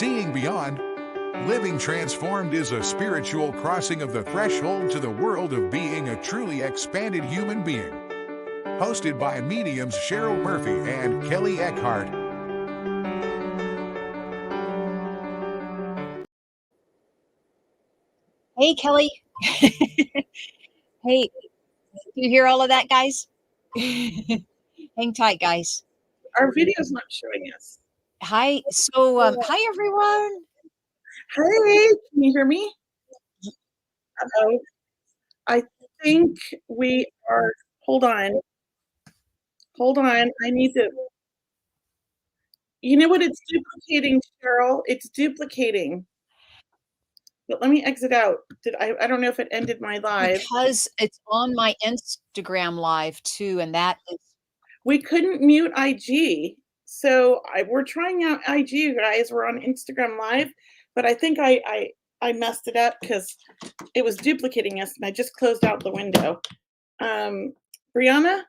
Seeing Beyond, Living Transformed is a spiritual crossing of the threshold to the world of being a truly expanded human being. Hosted by mediums Cheryl Murphy and Kelley Eckhart. Hey, Kelley. Hey, you hear all of that, guys? Hang tight, guys. Our video's not showing us. Hi. So, hi, everyone. Hey, can you hear me? Uh-oh. I think we are, hold on. I need to, you know what, it's duplicating, Cheryl. It's duplicating. But let me exit out. I don't know if it ended my live. Because it's on my Instagram live too, and that is. We couldn't mute IG. So we're trying out IG, you guys. We're on Instagram live, but I think I messed it up because it was duplicating us, and I just closed out the window. Brianna,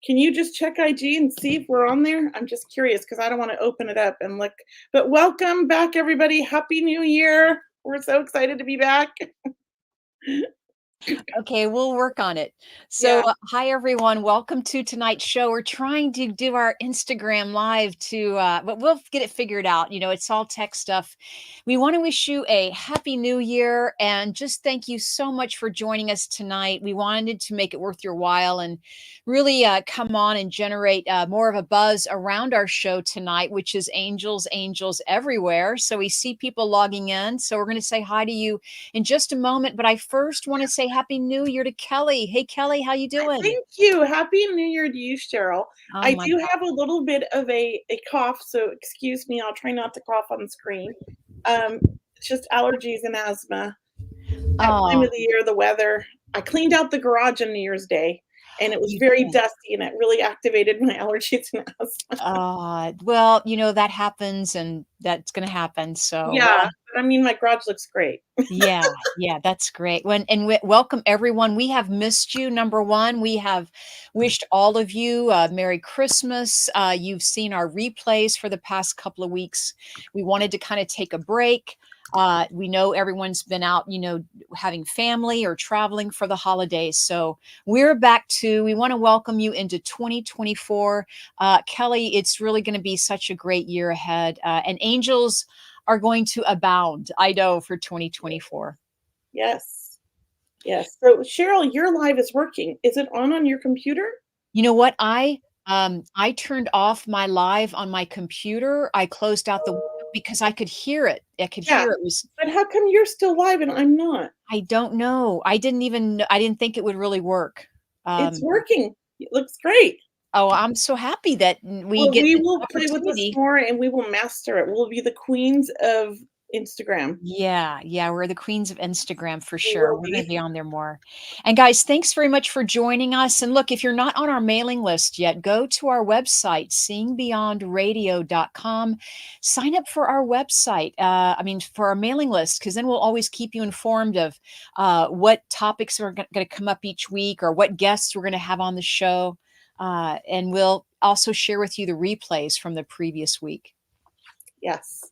can you just check IG and see if we're on there? I'm just curious because I don't want to open it up and look. But welcome back, everybody. Happy New Year. We're so excited to be back. Okay, we'll work on it. So, hi everyone. Welcome to tonight's show. We're trying to do our Instagram live but we'll get it figured out. You know, it's all tech stuff. We want to wish you a happy new year and just thank you so much for joining us tonight. We wanted to make it worth your while and really come on and generate more of a buzz around our show tonight, which is angels everywhere. So we see people logging in. So we're going to say hi to you in just a moment. But I first want to say Happy New Year to Kelley. Hey, Kelley, how you doing? Thank you. Happy New Year to you, Cheryl. I do have a little bit of a cough, so excuse me. I'll try not to cough on the screen. It's just allergies and asthma. That time of the year, the weather. I cleaned out the garage on New Year's Day, and it was very dusty, and it really activated my allergies and asthma. Well, you know, that happens, and that's going to happen. So yeah, but I mean, my garage looks great. yeah, that's great. Welcome everyone. We have missed you. Number one, we have wished all of you Merry Christmas. You've seen our replays for the past couple of weeks. We wanted to kind of take a break. We know everyone's been out, you know, having family or traveling for the holidays. So we're back we want to welcome you into 2024. Kelley, it's really going to be such a great year ahead. And angels are going to abound, I know, for 2024. Yes. So Cheryl, your live is working. Is it on your computer? You know what? I turned off my live on my computer. I closed out the window because I could hear it. Hear it was. But how come you're still live and I'm not? I don't know. I didn't think it would really work. It's working. It looks great. Oh, I'm so happy that we will play with this more and we will master it. We'll be the queens of Instagram. Yeah, we're the queens of Instagram for sure. We're going to be on there more. And guys, thanks very much for joining us. And look, if you're not on our mailing list yet, go to our website, seeingbeyondradio.com. Sign up for our website. For our mailing list, because then we'll always keep you informed of what topics are going to come up each week or what guests we're going to have on the show. And we'll also share with you the replays from the previous week. Yes.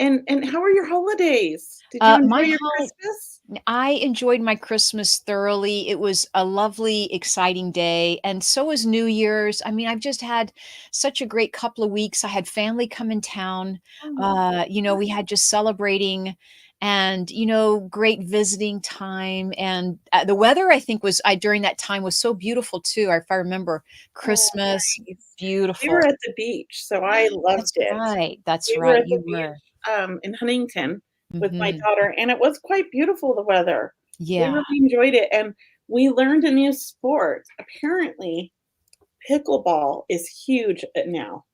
And how are your holidays? Did you enjoy your Christmas? I enjoyed my Christmas thoroughly. It was a lovely, exciting day. And so was New Year's. I mean, I've just had such a great couple of weeks. I had family come in town. We had just celebrating and, great visiting time. And the weather, I think, during that time was so beautiful too. If I remember, Christmas, beautiful. We were at the beach, so I loved it. That's right. You were. In Huntington with my daughter, and it was quite beautiful, the weather. Yeah. We really enjoyed it, and we learned a new sport. Apparently, pickleball is huge now.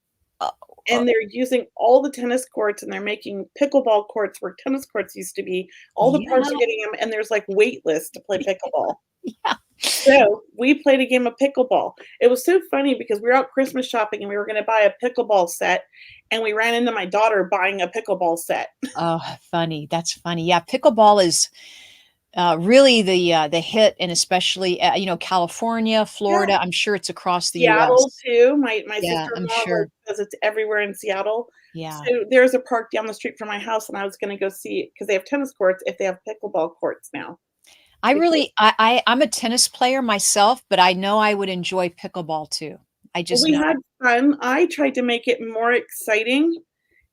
And they're using all the tennis courts, and they're making pickleball courts where tennis courts used to be. All the parks are getting them, and there's like wait lists to play pickleball. Yeah. So we played a game of pickleball. It was so funny because we were out Christmas shopping and we were going to buy a pickleball set, and we ran into my daughter buying a pickleball set. Oh, funny. That's funny. Yeah. Pickleball is really the hit, and especially, California, Florida. Yeah. I'm sure it's across the Seattle US. too. My sister-in-law says it's everywhere in Seattle. Yeah. So there's a park down the street from my house, and I was gonna go see it because they have tennis courts, if they have pickleball courts now. I Because really I'm a tennis player myself, but I know I would enjoy pickleball too. I well, just we know. had fun. I tried to make it more exciting,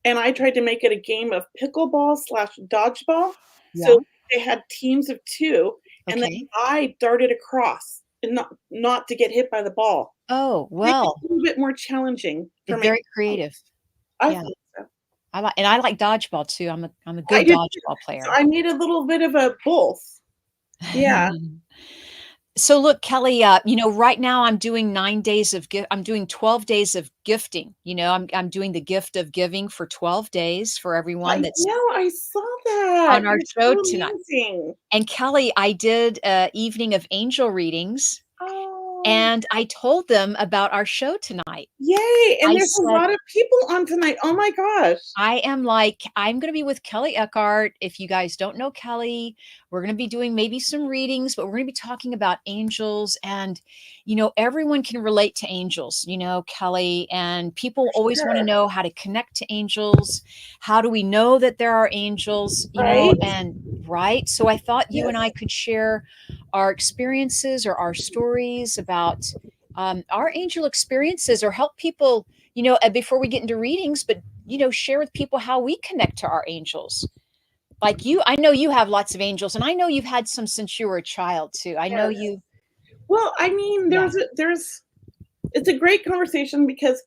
and I tried to make it a game of pickleball/dodgeball. Yeah. So they had teams of 2, and then Okay. I darted across and not to get hit by the ball. Oh, Make it well, a little bit more challenging for it's my very kids. creative. I Yeah. think so. I like dodgeball too. I'm a I good did too. dodgeball So player. I made a little bit of a both. Yeah. So look, Kelly, right now I'm doing 9 days of gift. I'm doing 12 days of gifting. I'm doing the gift of giving for 12 days for everyone I that's know, I saw that. on our You're show so tonight. amazing. And Kelly, I did a evening of angel readings, Oh, and I told them about our show tonight. yay, and I there's a said, lot of people on tonight. Oh my gosh. I'm going to be with Kelly Eckhart. If you guys don't know Kelly, we're going to be doing maybe some readings, but we're going to be talking about angels. And, everyone can relate to angels, Kelly, and people always want to Sure. know how to connect to angels. How do we know that there are angels, Right? and right. So I thought you and I Yes. could share our experiences or our stories about our angel experiences or help people before we get into readings, but share with people how we connect to our angels. Like you, I know you have lots of angels, and I know you've had some since you were a child too. I know Yes. you. Well, I mean, Yeah. there's it's a great conversation because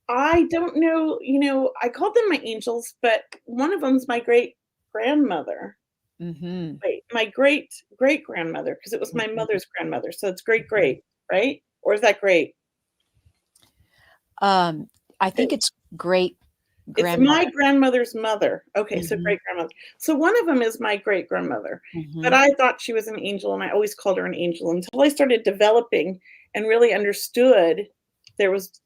I don't know, I called them my angels, but one of them's my great-grandmother. Hmm. Wait, my great-great-grandmother, because it was my Hmm. mother's grandmother, so it's great-great, right? Or is that great? Um, I think it's great It's my grandmother. grandmother's mother. Okay, so Hmm. great-grandmother. So one of them is my great-grandmother, but Hmm. I thought she was an angel, and I always called her an angel until I started developing and really understood there was,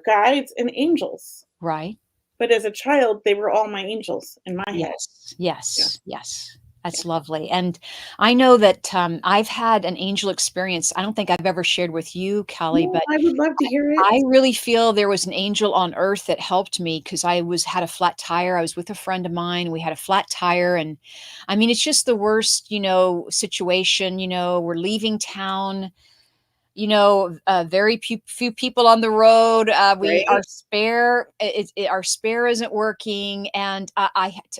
guides and angels. Right. But as a child, they were all my angels in my head. Yes, Yeah, yes, yes. yeah. That's lovely. And I know that I've had an angel experience. I don't think I've ever shared with you, Kelly, No, but I would love to hear it. I really feel there was an angel on earth that helped me because had a flat tire. I was with a friend of mine. We had a flat tire, and I mean, it's just the worst, situation. We're leaving town. Very few people on the road. We Right? our spare isn't working, and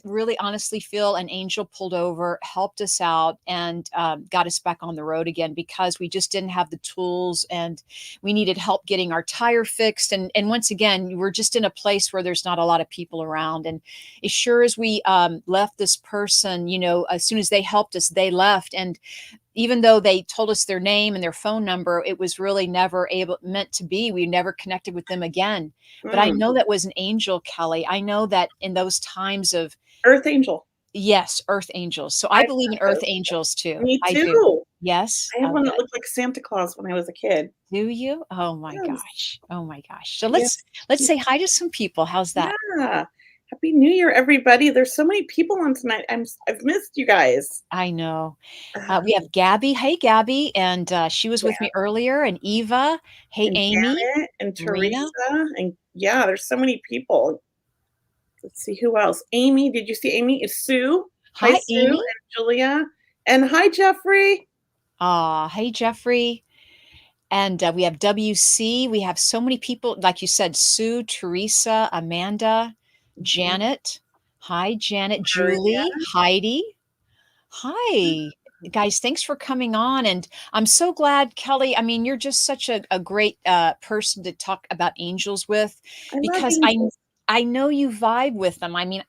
really honestly feel an angel pulled over, helped us out, and got us back on the road again because we just didn't have the tools, and we needed help getting our tire fixed. And once again, we're just in a place where there's not a lot of people around. And as sure as we left this person, as soon as they helped us, they left, and even though they told us their name and their phone number, it was really never meant to be. We never connected with them again. But I Mm. know that was an angel, Kelly. I know that in those times of, Earth angel. yes, earth angels. So I I've believe in got earth those. angels too. Me I do. too. Yes. I had one that Okay. looked like Santa Claus when I was a kid. Do you? Oh my Yes. gosh. Oh my gosh. So let's Yes. let's say hi to some people. How's that? Yeah. Happy New Year, everybody. There's so many people on tonight. I've missed you guys. I know. Uh, We have Gabby. Hey, Gabby. And she was with yeah, me earlier. And Eva. Hey, and Amy. Janet and Marina. Teresa and yeah, there's so many people. Let's see who else. Amy, did you see Amy? Is Sue? Hi, Hi, Sue Amy. and Julia. And hi, Jeffrey. Hey, Jeffrey. And we have WC. We have so many people, like you said, Sue, Teresa, Amanda, Mhm. Janet. Hi, Janet. Maria. Julie, Heidi. Hi. Guys, thanks for coming on. And I'm so glad, Kelly. I mean, you're just such a great person to talk about angels with I love because angels. I know you vibe with them. I mean,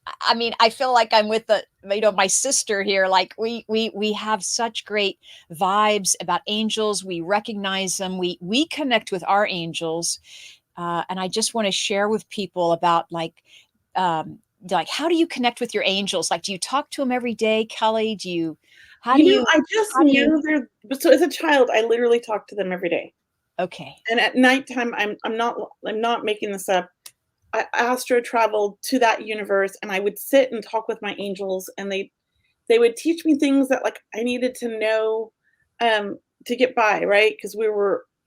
I feel like I'm with my sister here. Like we have such great vibes about angels. We recognize them. We connect with our angels. And I just want to share with people about like how do you connect with your angels? Like, do you talk to them every day, Kelly? How do you, I just how do you, knew there so as a child, I literally talked to them every day. okay. And at nighttime, I'm not making this up. I astro traveled to that universe, and I would sit and talk with my angels, and they would teach me things that like I needed to know um, to get by, right? Because it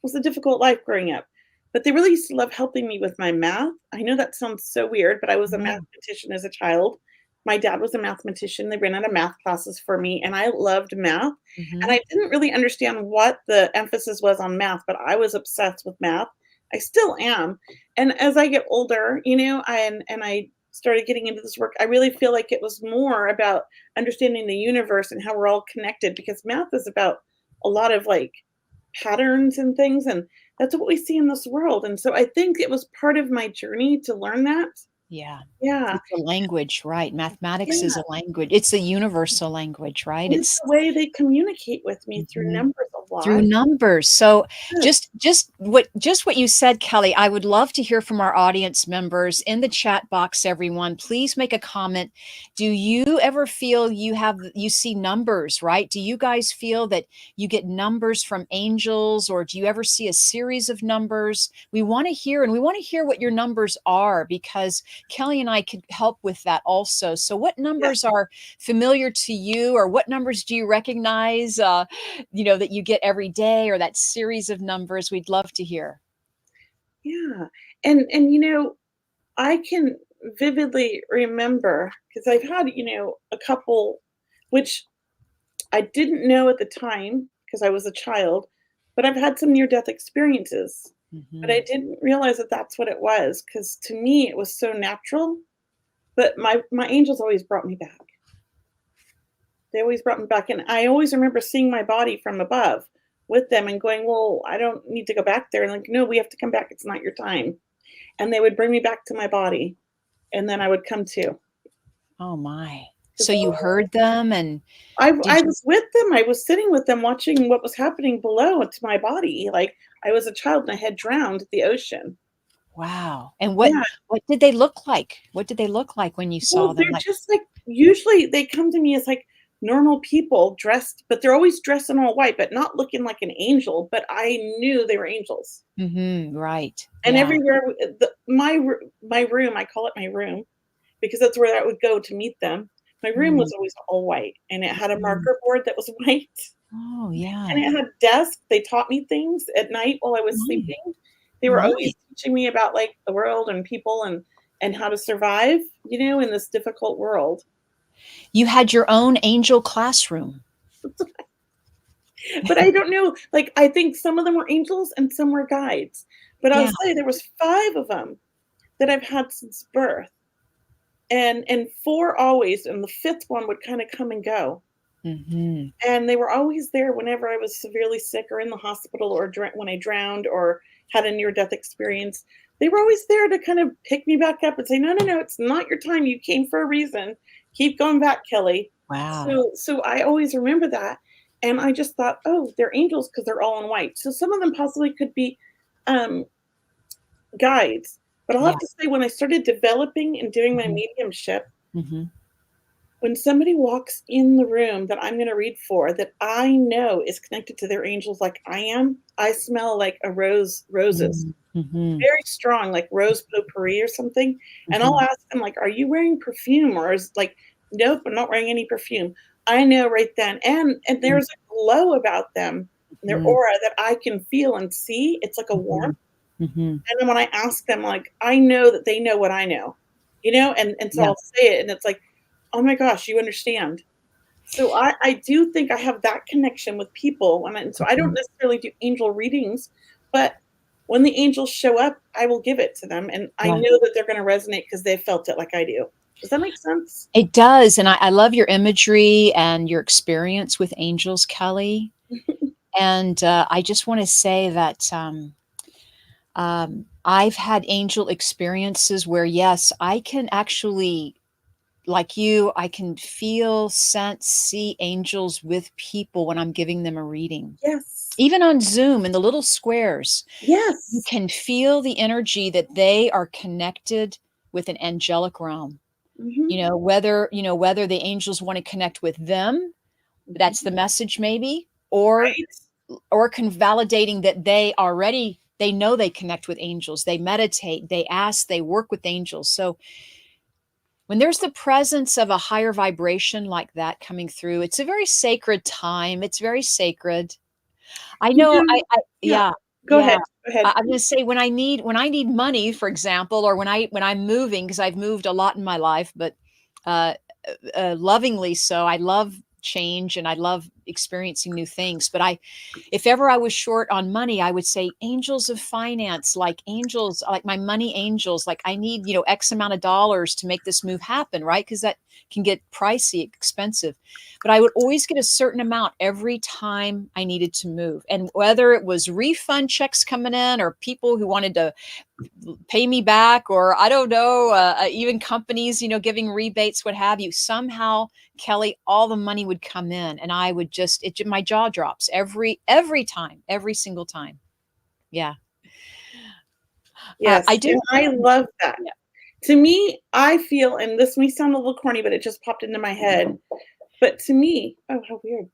was a difficult life growing up. but they really used to love helping me with my math. I know that sounds so weird, but I was a Oh. mathematician as a child. My dad was a mathematician. They ran out of math classes for me, and I loved math. And Mhm. I didn't really understand what the emphasis was on math, but I was obsessed with math. I still am. And as I get older, and I started getting into this work, I really feel like it was more about understanding the universe and how we're all connected because math is about a lot of like patterns and things, and that's what we see in this world, and so I think it was part of my journey to learn that. Yeah. Yeah, It's a language, right? Mathematics is yeah, a language. It's a universal language, right? and it's It's the way they communicate with me through Mhm. numbers a Through lot. numbers. So Yes, just what you said, Kelly, I would love to hear from our audience members in the chat box, everyone. Please make a comment. Do you ever feel you see numbers, right? Do you guys feel that you get numbers from angels, or do you ever see a series of numbers? We want to hear, and we want to hear what your numbers are, because Kelly and I could help with that also. So what yes, numbers are familiar to you, or what numbers do you recognize? That you get every day, or that series of numbers. We'd love to hear. yeah, and I can vividly remember because 'cause I've had, a couple which I didn't know at the time because I was a child, but I've had some near-death experiences, but I Mhm. didn't realize that that's what it was because to me, it was so natural, but my angels always brought me back. They always brought me back, and I always remember seeing my body from above with them and going, "Well, I don't need to go back there," and like, "No, we have to come back, it's not your time." And they would bring me back to my body, and then I would come to. Oh my. 'Cause So you heard them, and I did you was with them, I was sitting with them watching what was happening below to my body, like, I was a child and I had drowned at the ocean. wow. And what Yeah, what did they look like? What did they look like when you saw well, them? they're Like, just, like usually they come to me as, like, normal people dressed but they're always dressed in all white, but not looking like an angel, but I knew they were angels. mhm, right. And Yeah. everywhere my room, I call it my room, because that's where I would go to meet them. My room Mm, was always all white, and it had a mm. marker board that was white. Oh, And yeah. it had desk. They taught me things at night while I was Nice. sleeping. They were always Nice. teaching me about, like, the world and people and how to survive, in this difficult world. You had your own angel classroom. But I don't know, like, I think some of them were angels and some were guides. But I'll Yeah. say there was 5 of them that I've had since birth, and 4 always, and the 5th one would kinda come and go. Mhm. And they were always there whenever I was severely sick or in the hospital or when I drowned or had a near death experience. They were always there to kind of pick me back up and say, "No, no, no, it's not your time. You came for a reason. Keep going back, Kelly." Wow. So I always remember that, and I just thought, "Oh, they're angels because 'cause they're all in white." So some of them possibly could be, um, guides. But I'll Yeah. have to say when I started developing and doing my Mhm. mediumship, Mhm. when somebody walks in the room that I'm gonna read for that I know is connected to their angels like I am, I smell like a roses. Mm. Mhm. Very strong, like rose potpourri or something, and I'll Mhm. ask them, like, "Are you wearing perfume?" Or is like, "Nope, I'm not wearing any perfume." I know right then, and Mm. there's a glow about them, their Mhm. aura that I can feel and see, it's like a warmth, Mhm. Mhm. and then when I ask them, like, I know that they know what I know, and so Yeah. I'll say it, and it's like, "Oh my gosh, you understand." So I do think I have that connection with people, and so I don't Mhm. necessarily do angel readings, but when the angels show up, I will give it to them, and I Yeah. know that they're gonna resonate because they felt it like I do. Does that make sense? It does, and I love your imagery and your experience with angels, Kelly, and, I just wanna say that, I've had angel experiences where, yes, I can actually, like you, I can feel, sense, see angels with people when I'm giving them a reading. Yes. Even on Zoom in the little squares, you Yes. can feel the energy that they are connected with an angelic realm. Mhm. Whether the angels wanna connect with them, that's Mhm. the message maybe, or Right? validating that they know they connect with angels, they meditate, they ask, they work with angels. So when there's the presence of a higher vibration like that coming through, it's a very sacred time, it's very sacred. I You know know I yeah. yeah. Go Yeah. ahead. Go ahead. I'm gonna say when I need money, for example, or when I'm moving, because I've moved a lot in my life, but uh, lovingly so. I love change and I love experiencing new things. But if ever I was short on money, I would say angels of finance, like angels, like my money angels, like I need, X amount of dollars to make this move happen, right? Because that can get pricey, expensive. But I would always get a certain amount every time I needed to move. And whether it was refund checks coming in or people who wanted to pay me back, or I don't know, even companies, giving rebates, what have you. Somehow, Kelly, all the money would come in, and I would my jaw drops every time, every single time. Yeah, Yes, I do. and I love that. Yeah. To me, I feel, and this may sound a little corny, but it just popped into my head. But to me, oh, how weird!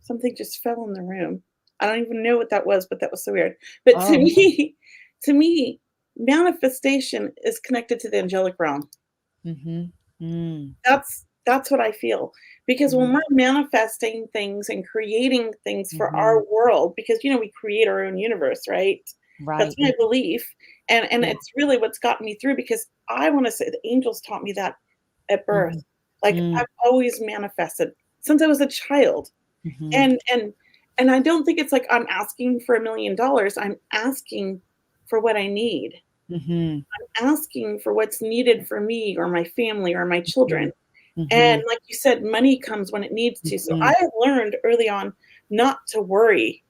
Something just fell in the room. I don't even know what that was, but that was so weird. But to Oh. me, to me, manifestation is connected to the angelic realm. Mm-hmm. Mm. That's what I feel. Because when Mm. we're manifesting things and creating things for Mm-hmm. our world, because we create our own universe, right? That's Right. my belief. And Yeah. it's really what's gotten me through, because I want to say the angels taught me that at birth. Mm-hmm. Like, Mm. I've always manifested since I was a child. Mm-hmm. And I don't think it's like I'm asking for $1,000,000. I'm asking for what I need. Mm-hmm. Asking for what's needed for me or my family or my Mm-hmm. children. Mm-hmm. And like you said, money comes when it needs to. So Mm-hmm. I have learned early on not to worry,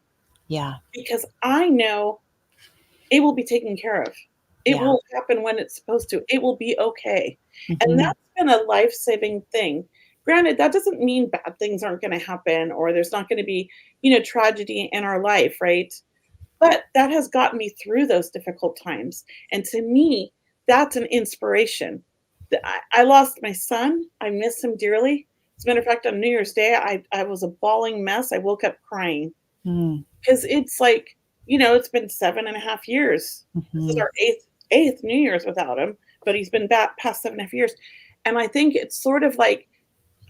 Yeah. because I know it will be taken care of. It Yeah. will happen when it's supposed to. It will be okay. And Mm-hmm. that's been a life-saving thing. Granted, that doesn't mean bad things aren't going to happen, or there's not going to be, tragedy in our life, right? But that has gotten me through those difficult times. And to me, that's an inspiration. I lost my son. I miss him dearly. As a matter of fact, on New Year's Day, I was a bawling mess. I woke up crying, Mm. because it's like, it's been 7.5 years. This is Mm-hmm. our eighth New Year's without him, but he's been back past 7.5 years. And I think it's sort of like,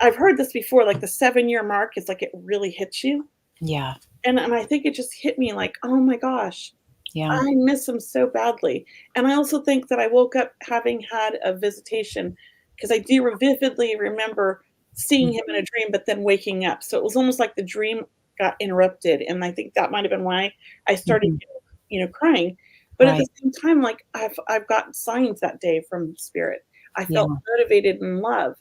I've heard this before, like the 7-year mark is like it really hits you. Yeah. And I think it just hit me like, oh my gosh, Yeah. I miss him so badly. And I also think that I woke up having had a visitation, because I do vividly remember seeing him in a dream, but then waking up. So it was almost like the dream got interrupted. And I think that might have been why I started, Mm-hmm. crying. But at the Right. same time, like I've gotten signs that day from spirit. I Yeah. felt motivated and loved.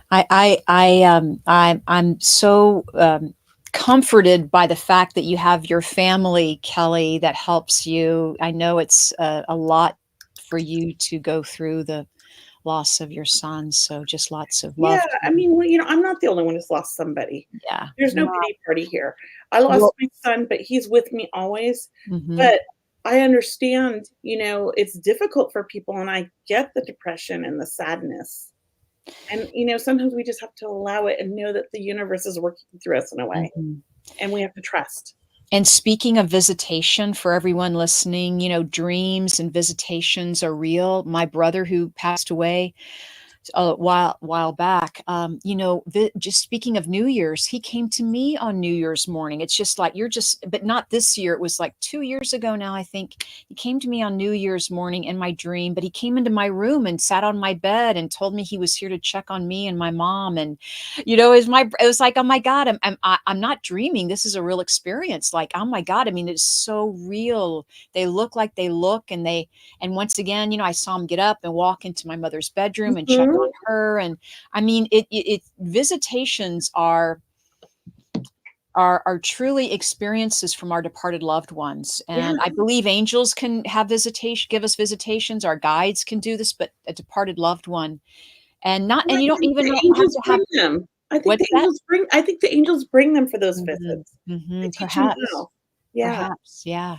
I'm so comforted by the fact that you have your family, Kelly, that helps you. I know it's a lot for you to go through the loss of your son, so just lots of Yeah, love to I you. mean, well, I'm not the only one who's lost somebody. Yeah. There's no No. pity party here. I lost Well, my son, but he's with me always. mhm. But I understand, it's difficult for people, and I get the depression and the sadness. And, sometimes we just have to allow it and know that the universe is working through us in a way, Mhm. and we have to trust. And speaking of visitation, for everyone listening, dreams and visitations are real. My brother who passed away a while back, just speaking of New Year's, he came to me on New Year's morning. It's just like but not this year. It was like 2 years ago now, I think. He came to me on New Year's morning in my dream, but he came into my room and sat on my bed and told me he was here to check on me and my mom. And it was like, oh my God, I'm not dreaming. This is a real experience. Like, oh my God, I mean, it's so real. They look like they look, and once again, I saw him get up and walk into my mother's bedroom and check on Mhm. her. And I mean, it visitations are truly experiences from our departed loved ones. Yeah. And I believe angels can have visitation, give us visitations. Our guides can do this, but a departed loved one, and I you don't think even the have angels to have bring them. what's that? I think the angels bring them for those Mhm, visits. They mhm, teach them perhaps, how. Yeah. perhaps, yeah.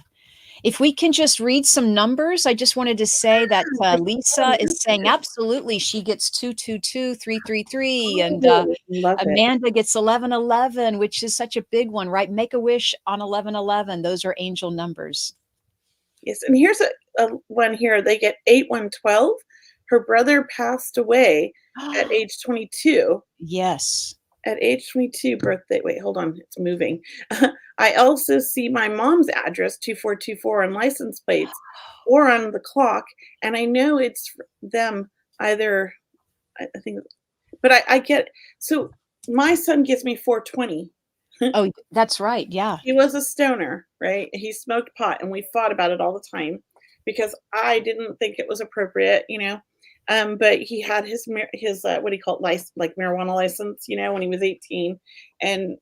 If we can just read some numbers, I just wanted to say that There's a lot Lisa of is saying messages. absolutely. She gets 222 333, and Oh, love it. Amanda gets 1111, which is such a big one, right? Make a wish on 1111. Those are angel numbers. Yes, and here's a one here. They get 8112. Her brother passed away at age 22, Yes. At age 22, birthday. Wait, hold on. It's moving. I also see my mom's address, 2424, on license plates or on the clock. And I know it's them either, I think, but I get, so my son gives me 420. Oh, that's right. Yeah. He was a stoner, right? He smoked pot, and we fought about it all the time because I didn't think it was appropriate, you know. But he had his what do you call it, like marijuana license, you know, when he was 18. And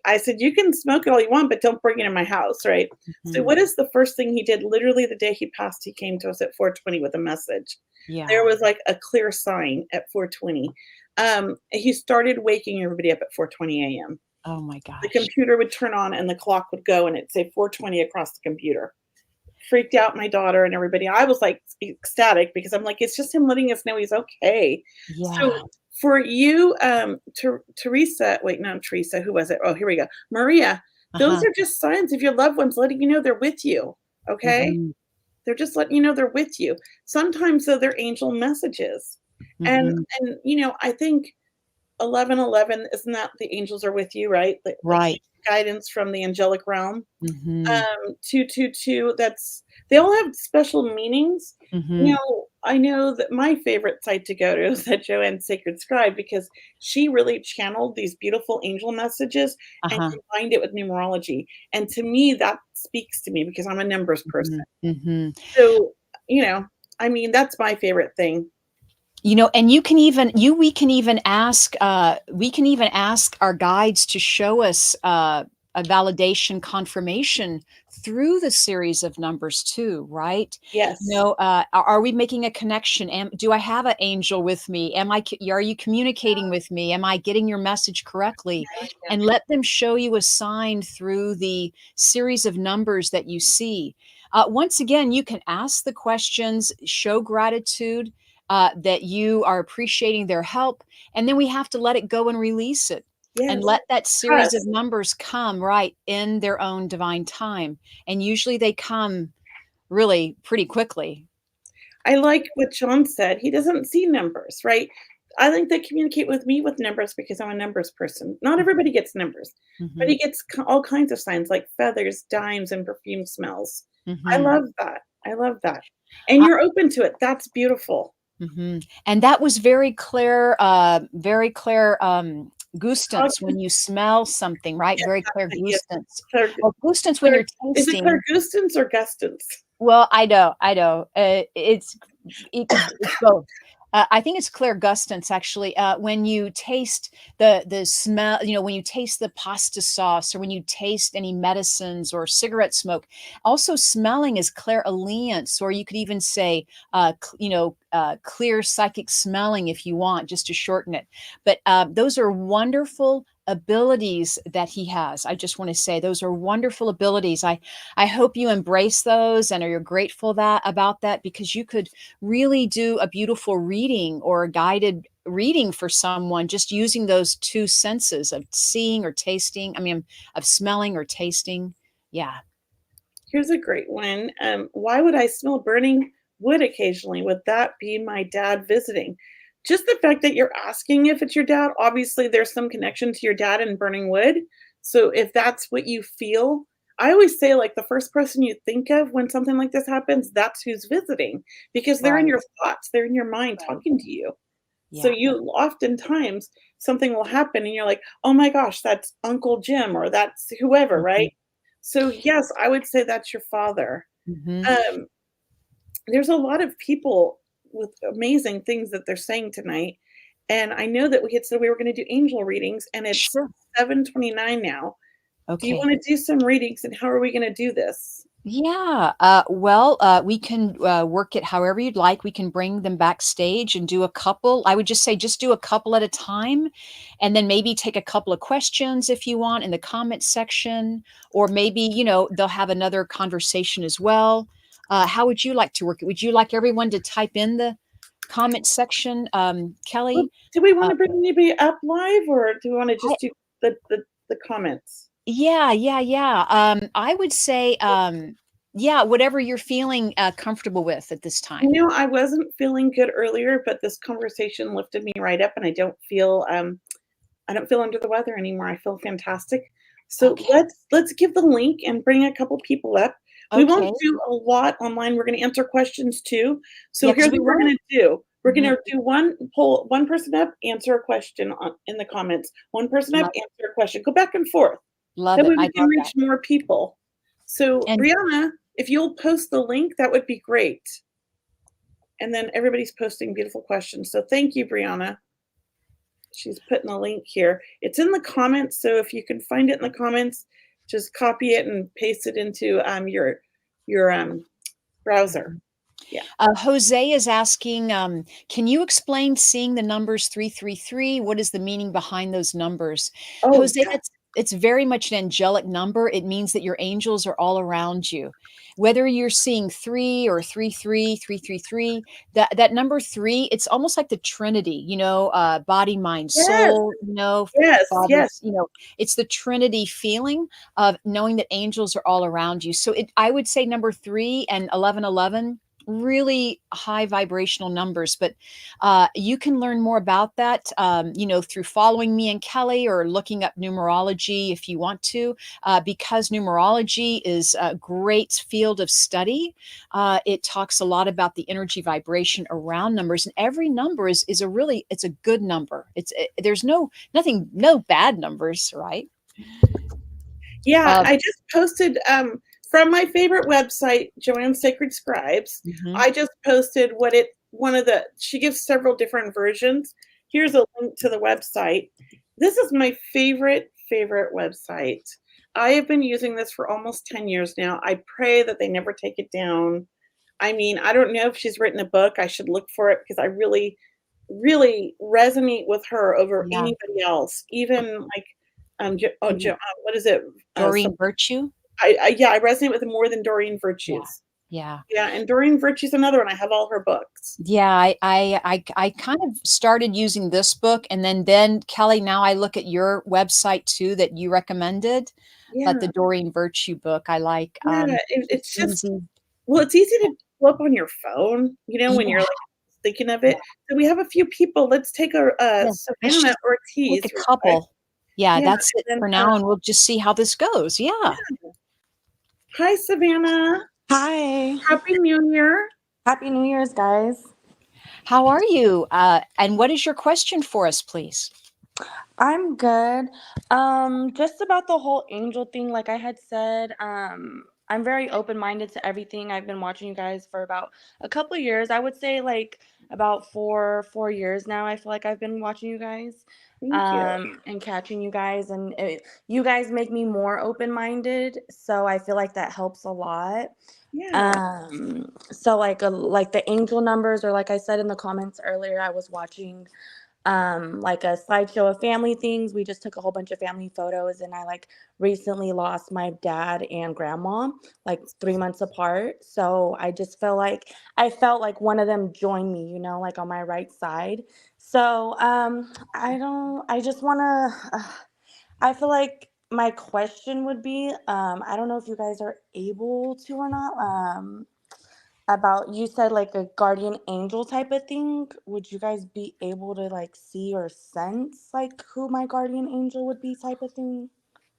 I said, you can smoke it all you want, but don't bring it in my house, right? So Mhm. what is the first thing he did? Literally the day he passed, he came to us at 420 with a message. There Yeah. was like a clear sign at 420. He started waking everybody up at 4:20 a.m. Oh my The gosh. computer would turn on and the clock would go and it'd say 4:20 across the computer. Freaked out my daughter and everybody. I was like ecstatic because I'm like, it's just him letting us know he's okay. So Yeah. for you, Teresa, wait, not Teresa, who was it? Oh, here we go. Maria, those Uh-huh. are just signs of your loved ones letting you know they're with you. Okay. Mhm. They're just letting you know they're with you. Sometimes though they're angel messages. And Mhm. you know, I think 1111, isn't that the angels are with you, right? Like Right. guidance from the angelic realm. Mhm. 222, that's they all have special meanings. You Mhm. know, I know that my favorite site to go to is that Joanne's Sacred Scribe because she really channeled these beautiful angel messages and Uh-huh. combined it with numerology. And to me, that speaks to me because I'm a numbers person. Mhm. Mhm. So, you know, I mean, that's my favorite thing. You know, and we can even ask, our guides to show us, a validation confirmation through the series of numbers too, right? You Yes. know, are we making a connection? Do I have an angel with me? Are you communicating with me? Am I getting your message correctly? Yeah. And let them show you a sign through the series of numbers that you see. Once again, you can ask the questions, show gratitude, that you are appreciating their help, and then we have to let it go and release it and Yes. let that series of Trust. numbers come right in their own divine time. And usually they come really pretty quickly. I like what John said. He doesn't see numbers, right? I think they communicate with me with numbers because I'm a numbers person. Not everybody gets numbers, but Mhm, he gets all kinds of signs like feathers, dimes, and perfume smells. I mhm. love that. I love that. And I you're open to it. That's beautiful. Mhm, and that was very clear, gustance when Cognitive, you smell something, right? Very clear yes. gustance. Clair, Well, gustance when Clair, you're is it tasting. Clairgustance or Gustance? Well, I know. It's both. I think it's clairgustance actually. When you taste the smell, you know, when you taste the pasta sauce or when you taste any medicines or cigarette smoke. Also, smelling is clairalience, or you could even say, clear psychic smelling if you want, just to shorten it. But those are wonderful abilities that he has. I just want to say those are wonderful abilities. I hope you embrace those and are you're grateful that about that, because you could really do a beautiful reading or a guided reading for someone just using those two senses of seeing or tasting. I mean, of smelling or tasting. Yeah. Here's a great one. Why would I smell burning wood occasionally? Would that be my dad visiting? Just the fact that you're asking if it's your dad, obviously there's some connection to your dad and burning wood. So if that's what you feel, I always say like the first person you think of when something like this happens, that's who's visiting because they're in Right. your thoughts, they're in your mind Right. talking to you. So Yeah. you oftentimes something will happen and you're like, "Oh my gosh, that's Uncle Jim or that's whoever," Mhm. right? So yes, I would say that's your father. Mhm. Um, there's a lot of people with amazing things that they're saying tonight, and I know that we had said we were gonna do angel readings, and it's Sure. 7:29 now. Do you Okay. wanna do some readings, and how are we gonna do this? Yeah. We can work it however you'd like. We can bring them backstage and do a couple. I would just say just do a couple at a time, and then maybe take a couple of questions if you want in the comment section, or maybe, they'll have another conversation as well. How would you like to work it? Would you like everyone to type in the comment section, Well, Kelly? do we Uh, wanna bring anybody up live, or do we wanna I, just do the comments? yeah, yeah, yeah. I would say, yeah, whatever you're feeling comfortable with at this time. You know, I wasn't feeling good earlier, but this conversation lifted me right up, and I don't feel, I don't feel under the weather anymore. I feel fantastic. So Okay. let's give the link and bring a couple people up. We Okay. won't do a lot online. We're going to answer questions too. So Yeah, here's because we what we're want going to do. We're going to. to do one person up, answer a question in the comments. One person up, Love, answer a question. Go back and forth. love That it. way we I can love reach that. more people. So And Brianna, if you'll post the link, that would be great. And then everybody's posting beautiful questions. So thank you, Brianna. She's putting the link here. It's in the comments, so if you can find it in the comments, just copy it and paste it into your browser. Yeah. Jose is asking, can you explain seeing the numbers 333? What is the meaning behind those numbers? Oh, Jose, it's very much an angelic number. It means that your angels are all around you. Whether you're seeing 3 or 333, that number 3, it's almost like the Trinity, body, mind, yes, soul, yes, yes. Father's, it's the Trinity feeling of knowing that angels are all around you. So I would say number 3 and 1111, really high vibrational numbers, but you can learn more about that through following me and Kelly, or looking up numerology if you want to, because numerology is a great field of study. It talks a lot about the energy vibration around numbers, and every number is it's a good number. There's no bad numbers, right? Yeah, uh, I just posted from my favorite website, Joanne's Sacred Scribes. mhm. I just posted she gives several different versions. Here's a link to the website. This is my favorite website. I have been using this for almost 10 years now. I pray that they never take it down. I mean, I don't know if she's written a book. I should look for it because I really, really resonate with her over Yeah. anybody else. Even like, what is it? Doreen Virtue. I resonate with it more than Doreen Yeah. Virtues. Yeah. Yeah, and Doreen Virtue's another one. I have all her books. Yeah, I kind of started using this book, and then Kelly, now I look at your website too that you recommended, but the Yeah, Doreen Virtue book I like. yeah. It's It's just easy. it's easy to pull up on your phone, when you're Yeah, like thinking of it. yeah, So we have a few people. Let's take yeah. Let's Savannah just take Ortiz a real quick. couple. Yeah, Yeah, that's it and for then now, and we'll just see how this goes. Yeah. hi Savannah. Hi. Happy New Year. Happy New Year's, guys. How are you? And what is your question for us, please? I'm good. Just about the whole angel thing, like I had said, I'm very open-minded to everything. I've been watching you guys for about a couple of years. I would say like about four years now. I feel like I've been watching you guys, Thank you. and catching you guys, and you guys make me more open-minded. So I feel like that helps a lot. Yeah. So like the angel numbers, or like I said in the comments earlier, I was watching like a slideshow of family things. We just took a whole bunch of family photos, and I like recently lost my dad and grandma like 3 months apart. So I felt like one of them joined me, like on my right side. So I just wanna I feel like my question would be, I don't know if you guys are able to or not, about, you said like a guardian angel type of thing. Would you guys be able to like see or sense like who my guardian angel would be type of thing?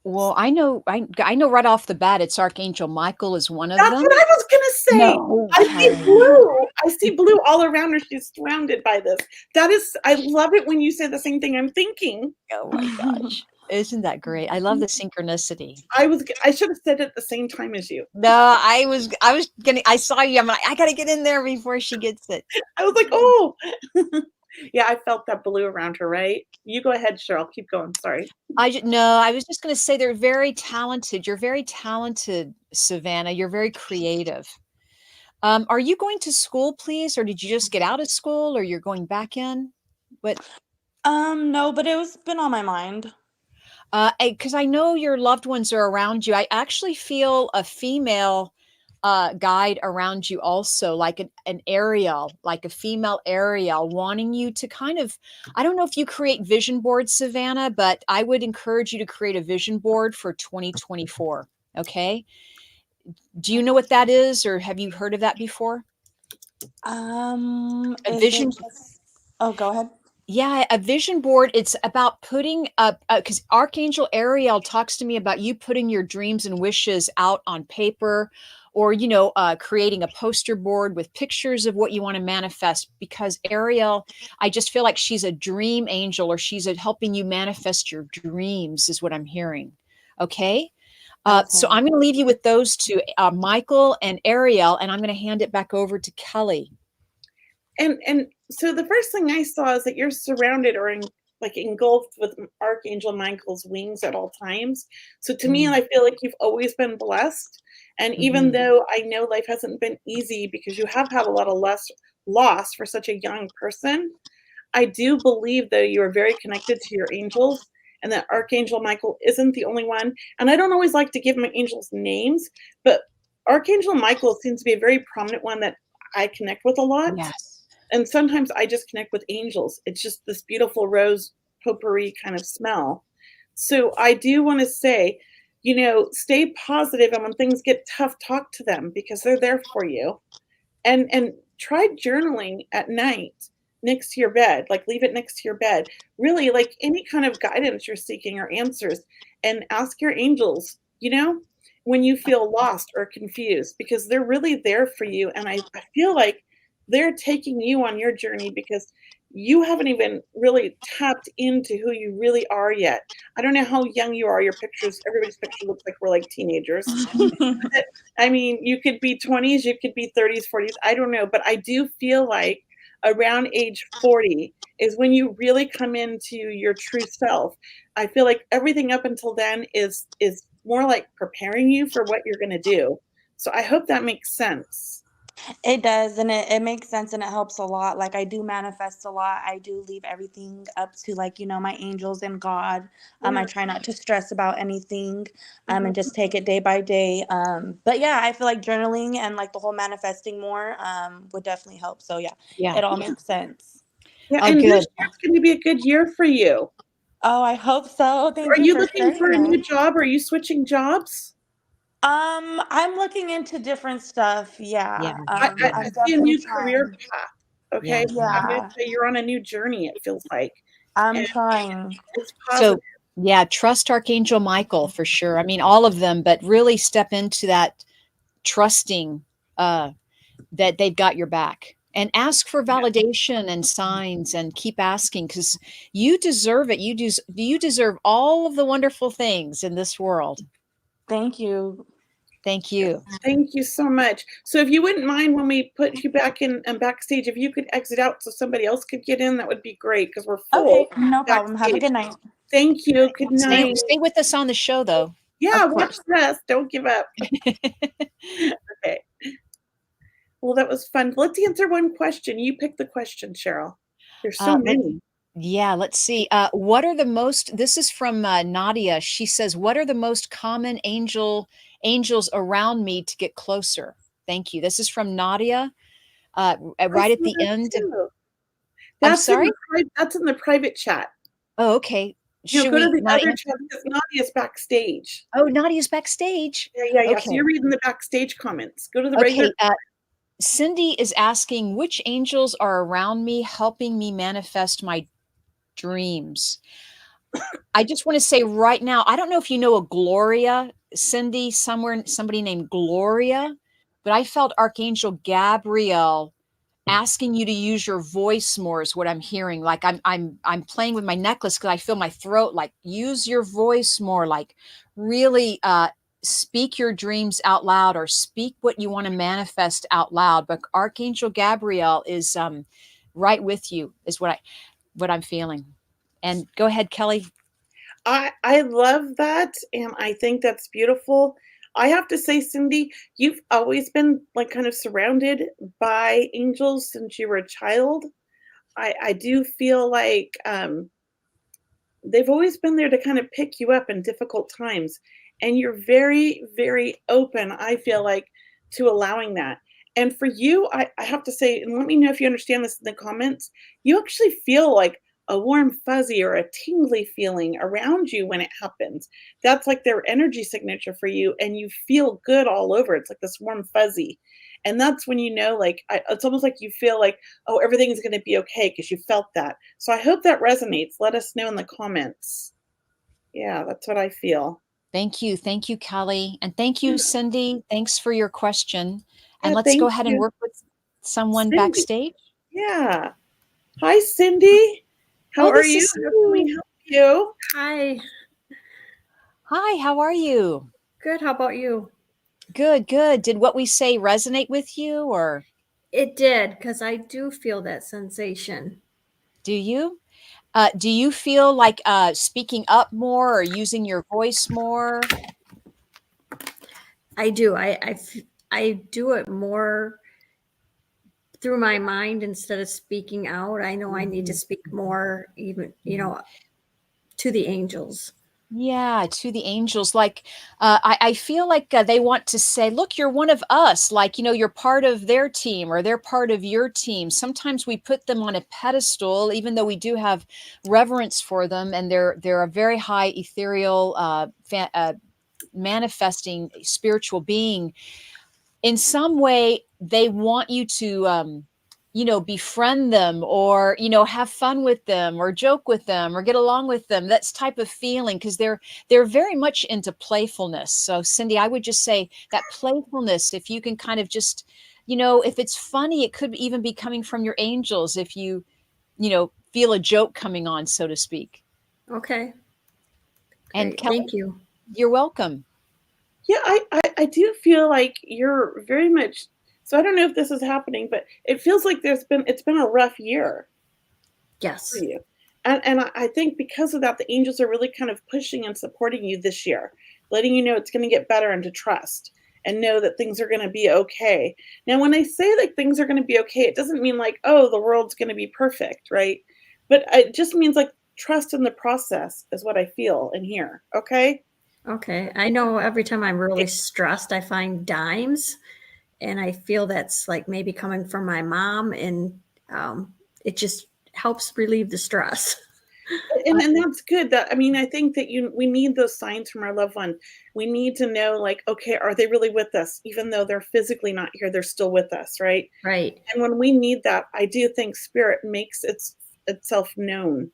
Well, I know right off the bat it's Archangel Michael is one of That's them. what I was gonna say. No I see way. blue. I see blue all around her. She's surrounded by this. I love it when you say the same thing I'm thinking. Oh my gosh. Isn't that great? I love the synchronicity. I should have said it at the same time as you. No, I saw you. I'm like, I gotta get in there before she gets it. I was like, oh. Yeah, I felt that blue around her, right? You go ahead, Cheryl. Keep going. Sorry. No, I was just gonna say they're very talented. You're very talented, Savannah. You're very creative. Are you going to school, please, or did you just get out of school, or you're going back in? But No, but it was been on my mind. because I know your loved ones are around you. I actually feel a female guide around you also, like an Ariel, like a female Ariel, wanting you to kind of, I don't know if you create vision boards, Savannah, but I would encourage you to create a vision board for 2024. Okay. Do you know what that is, or have you heard of that before? A Is it vision oh, go ahead. Yeah, a vision board, it's about putting up, because Archangel Ariel talks to me about you putting your dreams and wishes out on paper, or, creating a poster board with pictures of what you want to manifest. Because Ariel, I just feel like she's a dream angel, or she's helping you manifest your dreams, is what I'm hearing. Okay. So Okay. I'm going to leave you with those two, Michael and Ariel, and I'm going to hand it back over to Kelley. And so the first thing I saw is that you're surrounded or like engulfed with Archangel Michael's wings at all times. So to me, I feel like you've always been blessed. And even though I know life hasn't been easy because you have had a lot of loss for such a young person, I do believe though you are very connected to your angels and that Archangel Michael isn't the only one. And I don't always like to give my angels names, but Archangel Michael seems to be a very prominent one that I connect with a lot. Yes. And sometimes I just connect with angels. It's just this beautiful rose potpourri kind of smell. So I do want to say, stay positive, and when things get tough, talk to them because they're there for you. And try journaling at night next to your bed, like leave it next to your bed. Really, like any kind of guidance you're seeking or answers, and ask your angels, when you feel lost or confused, because they're really there for you. And I feel like they're taking you on your journey because you haven't even really tapped into who you really are yet. I don't know how young you are. Everybody's picture looks like we're like teenagers. I mean, you could be 20s, you could be 30s, 40s. I don't know. But I do feel like around age 40 is when you really come into your true self. I feel like everything up until then is more like preparing you for what you're going to do. So I hope that makes sense. It does, and it makes sense, and it helps a lot. Like, I do manifest a lot. I do leave everything up to, like, my angels and God. I try not to stress about anything, and just take it day by day. But yeah, I feel like journaling and like the whole manifesting more would definitely help. So yeah, Yeah. it all makes sense. Yeah, Oh, and good. this year's going to be a good year for you. Oh, I hope so. Thank Are you you for looking saying for a new that. job? Are you switching jobs? I'm looking into different stuff. Yeah. Yeah. I I'm see a definitely new career trying. path. Yeah. Okay, I'm going to Yeah, say you're on a new journey. It feels like, I'm and trying. it's So, positive. yeah, trust Archangel Michael for sure. I mean, all of them, but really step into that trusting that they've got your back, and ask for validation and signs, and keep asking, because you deserve it. You deserve all of the wonderful things in this world. Thank you. Thank you. Thank you so much. So if you wouldn't mind when we put you back in and backstage, if you could exit out so somebody else could get in, that would be great because we're full Okay, no problem. Have a backstage. good night. Thank you. Good Stay night. stay with us on the show, though. Yeah, Of watch course. this. Don't give up. Okay. Well, that was fun. Let's answer one question. You pick the question, Cheryl. There's so Let's many. Yeah, let's see. What are the most, this is from Nadia. She says, what are the most common angels around me to get closer? Thank you. This is from Nadia, I right at saw the that end. too. I'm That's in sorry? the private chat. Oh, okay. Should Go to we the not other answer? chat because Nadia's backstage. Oh, Nadia's backstage. Yeah. So Okay. you're reading the backstage comments. Go to the regular. Okay. Cindy is asking, which angels are around me helping me manifest my dreams? I just want to say right now, I don't know if you know a Gloria, Cindy, somebody named Gloria, but I felt Archangel Gabriel asking you to use your voice more is what I'm hearing. Like I'm playing with my necklace because I feel my throat, like use your voice more, like really speak your dreams out loud, or speak what you want to manifest out loud. But Archangel Gabriel is right with you, is what I'm feeling. And go ahead, Kelley. I love that, and I think that's beautiful. I have to say, Cindy, you've always been like kind of surrounded by angels since you were a child. I do feel like they've always been there to kind of pick you up in difficult times, and you're very, very open. I feel like to allowing that. And for you, I have to say, and let me know if you understand this in the comments. You actually feel like a warm fuzzy or a tingly feeling around you when it happens. That's like their energy signature for you, and you feel good all over. It's like this warm fuzzy. And that's when you know, like, it's almost like you feel like, oh, everything's going to be okay because you felt that. So I hope that resonates. Let us know in the comments. Yeah, that's what I feel. Thank you. Thank you, Kelly. And thank Yeah, you, Cindy. Thanks for your question. And yeah, let's go thank ahead and you. work with someone Cindy. backstage. Yeah. Hi, Cindy. How Oh, are this you? is How can we Cindy. help you? Hi. Hi, how are you? Good. How about you? Good, good. Did what we say resonate with you, or It did, because I do feel that sensation. do you? Do you feel like speaking up more or using your voice more? I do. I do it more through my mind instead of speaking out. I know I need to speak more, even, to the angels. Yeah, to the angels. Like, I feel like they want to say, look, you're one of us. Like, you're part of their team or they're part of your team. Sometimes we put them on a pedestal, even though we do have reverence for them, and they're a very high ethereal, manifesting spiritual being. In some way they want you to befriend them, or have fun with them, or joke with them, or get along with them. That's type of feeling, because they're very much into playfulness. So Cindy, I would just say that playfulness, if you can kind of just, if it's funny, it could even be coming from your angels, if feel a joke coming on, so to speak. Okay. And Great. Kelly, Thank you. you're welcome. Yeah, I do feel like you're very much. So I don't know if this is happening, but it feels like it's been a rough year for Yes. you. And I think because of that, the angels are really kind of pushing and supporting you this year, letting you know it's going to get better, and to trust and know that things are going to be okay. Now, when I say like things are going to be okay, it doesn't mean like, oh, the world's going to be perfect, right? But it just means like trust in the process is what I feel and hear. Okay. Okay. I know every time I'm really stressed, I find dimes, and I feel that's like maybe coming from my mom, and it just helps relieve the stress. And that's good. That I mean, I think that we need those signs from our loved one. We need to know, like, okay, are they really with us? Even though they're physically not here, they're still with us, right? Right. And when we need that, I do think spirit makes itself known.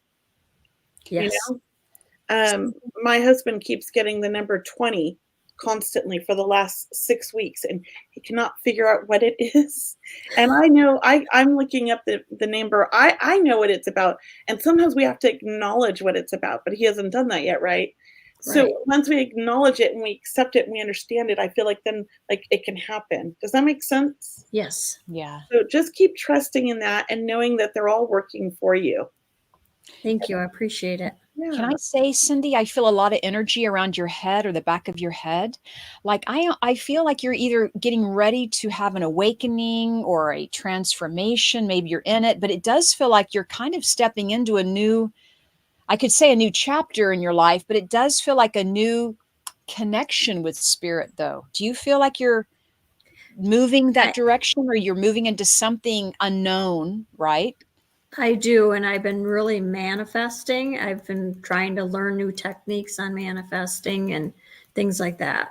You Yes. know, my husband keeps getting the number 20 constantly for the last 6 weeks, and he cannot figure out what it is. And I know I'm looking up the number. I know what it's about. And sometimes we have to acknowledge what it's about, but he hasn't done that yet, right? So Right. once we acknowledge it and we accept it and we understand it, I feel like then like it can happen. Does that make sense? Yes. Yeah. So just keep trusting in that and knowing that they're all working for you. Thank you. I appreciate it. Yeah. Can I say, Cindy, I feel a lot of energy around your head or the back of your head. Like I feel like you're either getting ready to have an awakening or a transformation. Maybe you're in it, but it does feel like you're kind of stepping into a new, I could say a new chapter in your life, but it does feel like a new connection with spirit, though. Do you feel like you're moving that I, direction, or you're moving into something unknown, right? I do, and I've been really manifesting. I've been trying to learn new techniques on manifesting and things like that.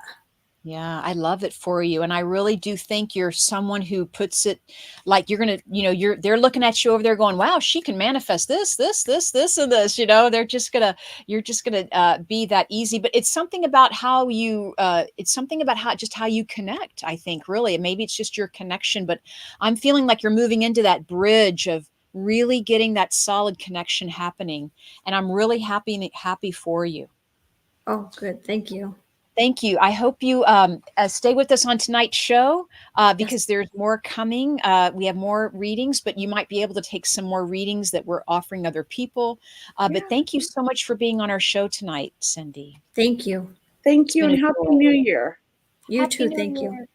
Yeah, I love it for you. And I really do think you're someone who puts it like you're going to, they're looking at you over there going, wow, she can manifest this, and this, they're just going to, you're just going to be that easy. But it's something about how it's something about how you connect, I think, really. And maybe it's just your connection, but I'm feeling like you're moving into that bridge of really getting that solid connection happening. And I'm really happy for you. Oh, good. Thank you. Thank you. I hope you stay with us on tonight's show because Yes. there's more coming. We have more readings, but you might be able to take some more readings that we're offering other people. But Yeah. thank you so much for being on our show tonight, Cindy. Thank you. Thank It's you been and a Happy joy. New Year. You Happy too. New Thank Year. you.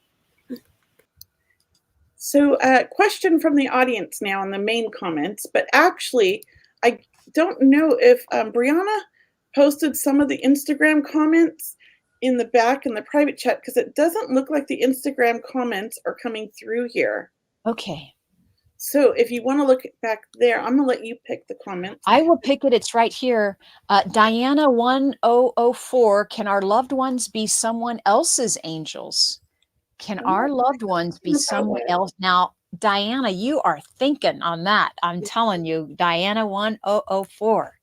So, question from the audience now in the main comments, but actually, I don't know if Brianna posted some of the Instagram comments in the back in the private chat, because it doesn't look like the Instagram comments are coming through here. Okay. So, if you want to look back there, I'm going to let you pick the comments. I will pick it. It's right here. Diana 1004. Can our loved ones be someone else's angels? Can I'm our not loved ones be thinking about someone it. else? Now, Diana, you are thinking on that. I'm telling you, Diana 1004.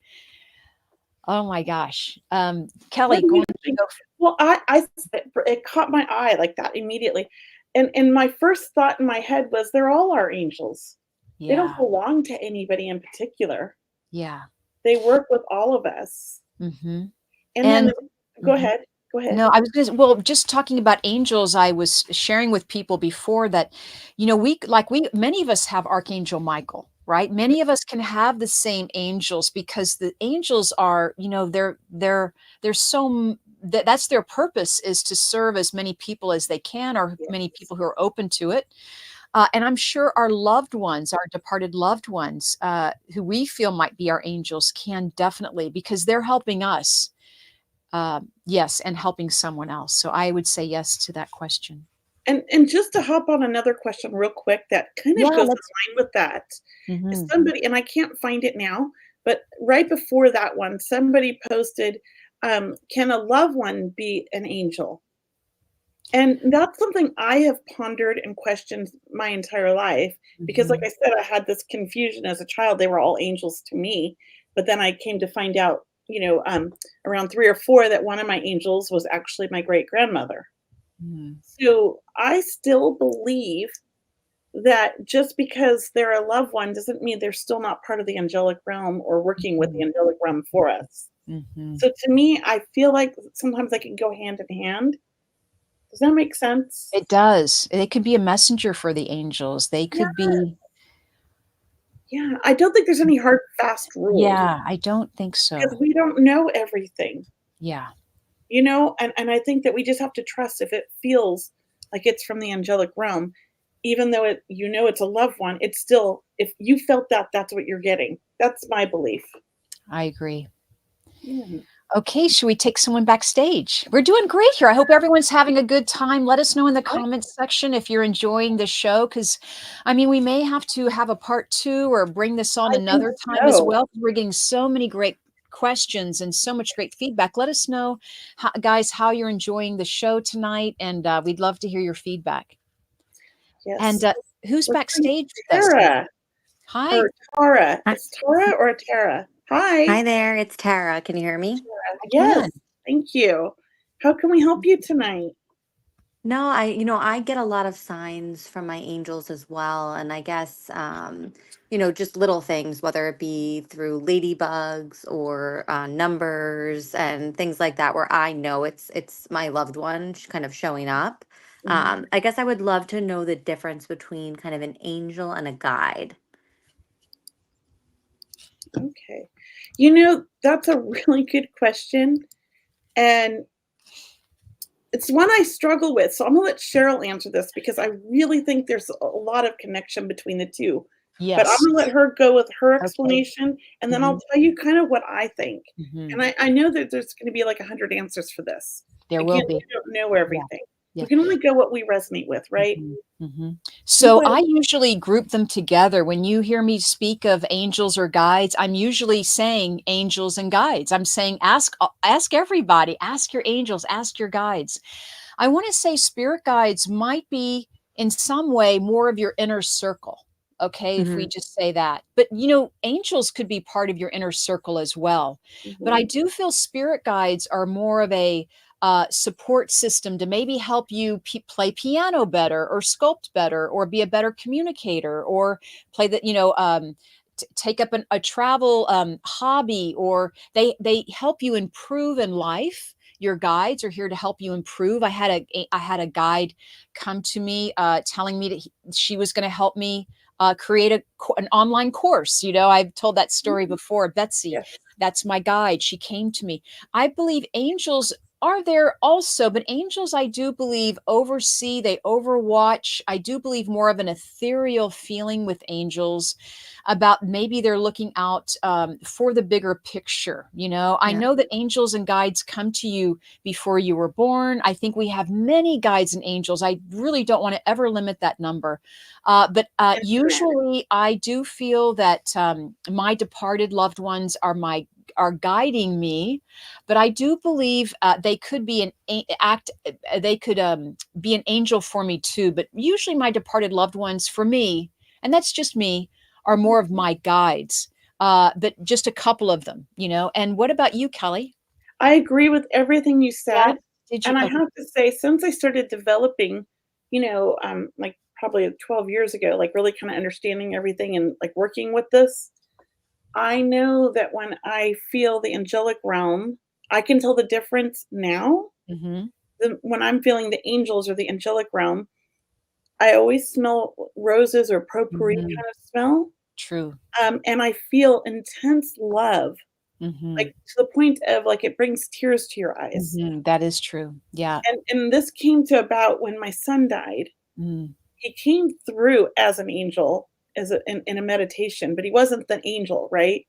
Oh my gosh. What Kelly, do go you on. think? Well, it caught my eye like that immediately. And my first thought in my head was they're all our angels. They don't Yeah. belong to anybody in particular. Yeah. They work with all of us. Mm-hmm. And then And go mhm. ahead. Go ahead. No, I was gonna, well, just talking about angels, I was sharing with people before that, many of us have Archangel Michael, right? Many of us can have the same angels because the angels are, they're that's their purpose, is to serve as many people as they can, or Yes. many people who are open to it. And I'm sure our loved ones, our departed loved ones, who we feel might be our angels, can definitely, because they're helping us. Yes, and helping someone else. So I would say yes to that question. And just to hop on another question real quick that kind Yeah, of goes in let's. line with that. Mhm. Somebody, and I can't find it now, but right before that one, somebody posted, can a loved one be an angel? And that's something I have pondered and questioned my entire life because, like Mhm. I said, I had this confusion as a child. They were all angels to me. But then I came to find out, around 3 or 4, that one of my angels was actually my great grandmother. Mhm. So I still believe that just because they're a loved one doesn't mean they're still not part of the angelic realm or working with the Mhm. angelic realm for us. Mhm. So to me, I feel like sometimes they can go hand in hand. Does that make sense? It does. They could be a messenger for the angels. They Yeah, could be. yeah. I don't think there's any hard, fast rules Yeah, I don't think because so. we don't know everything, Yeah, and I think that we just have to trust if it feels like it's from the angelic realm, even though it's a loved one, it's still, if you felt that, that's what you're getting. That's my belief. I agree. Yeah. Okay, should we take someone backstage? We're doing great here. I hope everyone's having a good time. Let us know in the I comments section if you're enjoying the show, because I mean, we may have to have a part 2 or bring this on I think another time as so. well, 'cause we're getting so many great questions and so much great feedback. Let us know, guys, how you're enjoying the show tonight, and we'd love to hear your feedback. And Yes. who's Let's bring backstage with us tonight? Tara Hi. or Tara. Hi, It's Tara or Tara? Hi. hi there, it's Tara. Can you hear me? Tara. I Yes. can. Thank you. How can we help you tonight? No, I get a lot of signs from my angels as well, and I guess just little things, whether it be through ladybugs or numbers and things like that, where I know it's my loved one kind of showing up. Mhm. I guess I would love to know the difference between kind of an angel and a guide. Okay. That's a really good question, and it's one I struggle with. So I'm gonna let Cheryl answer this because I really think there's a lot of connection between the two. But I'm Yes. gonna let her go with her Okay. explanation, and then I'll Mhm. tell you kind of what I think. Mhm. And I know that there's gonna be like 100 answers for this. There will Again, be. we don't know Yeah. everything. Yeah. We can only go what we resonate with, right? Mhm, mhm. You So go ahead. I usually group them together. When you hear me speak of angels or guides, I'm usually saying angels and guides. I'm saying ask everybody, ask your angels, ask your guides. I want to say spirit guides might be in some way more of your inner circle. Okay, if we Hmm. just say that. But angels could be part of your inner circle as well. But I Mhm. do feel spirit guides are more of a support system to maybe help you play piano better or sculpt better or be a better communicator or play take up a travel hobby, or they help you improve in life. Your guides are here to help you improve. I had a guide come to me telling me that she was going to help me create an online course. I've told that story Mhm. before. Betsy, Yes. that's my guide. She came to me. I believe angels are there also, but angels, I do believe, oversee, they overwatch. I do believe more of an ethereal feeling with angels. about maybe they're looking out for the bigger picture. I Yeah. know that angels and guides come to you before you were born. I think we have many guides and angels. I really don't want to ever limit that number. But usually I do feel that my departed loved ones are guiding me, but I do believe they could be they could be an angel for me too. But usually my departed loved ones for me, and that's just me, are more of my guides. But just a couple of them. And what about you, Kelly? I agree with everything you Yeah. said. Did you? And I Okay. have to say, since I started developing, like probably 12 years ago, like really kind of understanding everything and like working with this, I know that when I feel the angelic realm, I can tell the difference now. Mm-hmm. When I'm feeling the angels or the angelic realm, I always smell roses or potpourri Mm-hmm. kind of smell. True. And I feel intense love, Mm-hmm. like to the point of like it brings tears to your eyes. Mm-hmm. That is true. Yeah. And this came to about when my son died. Mm. He came through as an angel, in a meditation, but he wasn't the angel, right?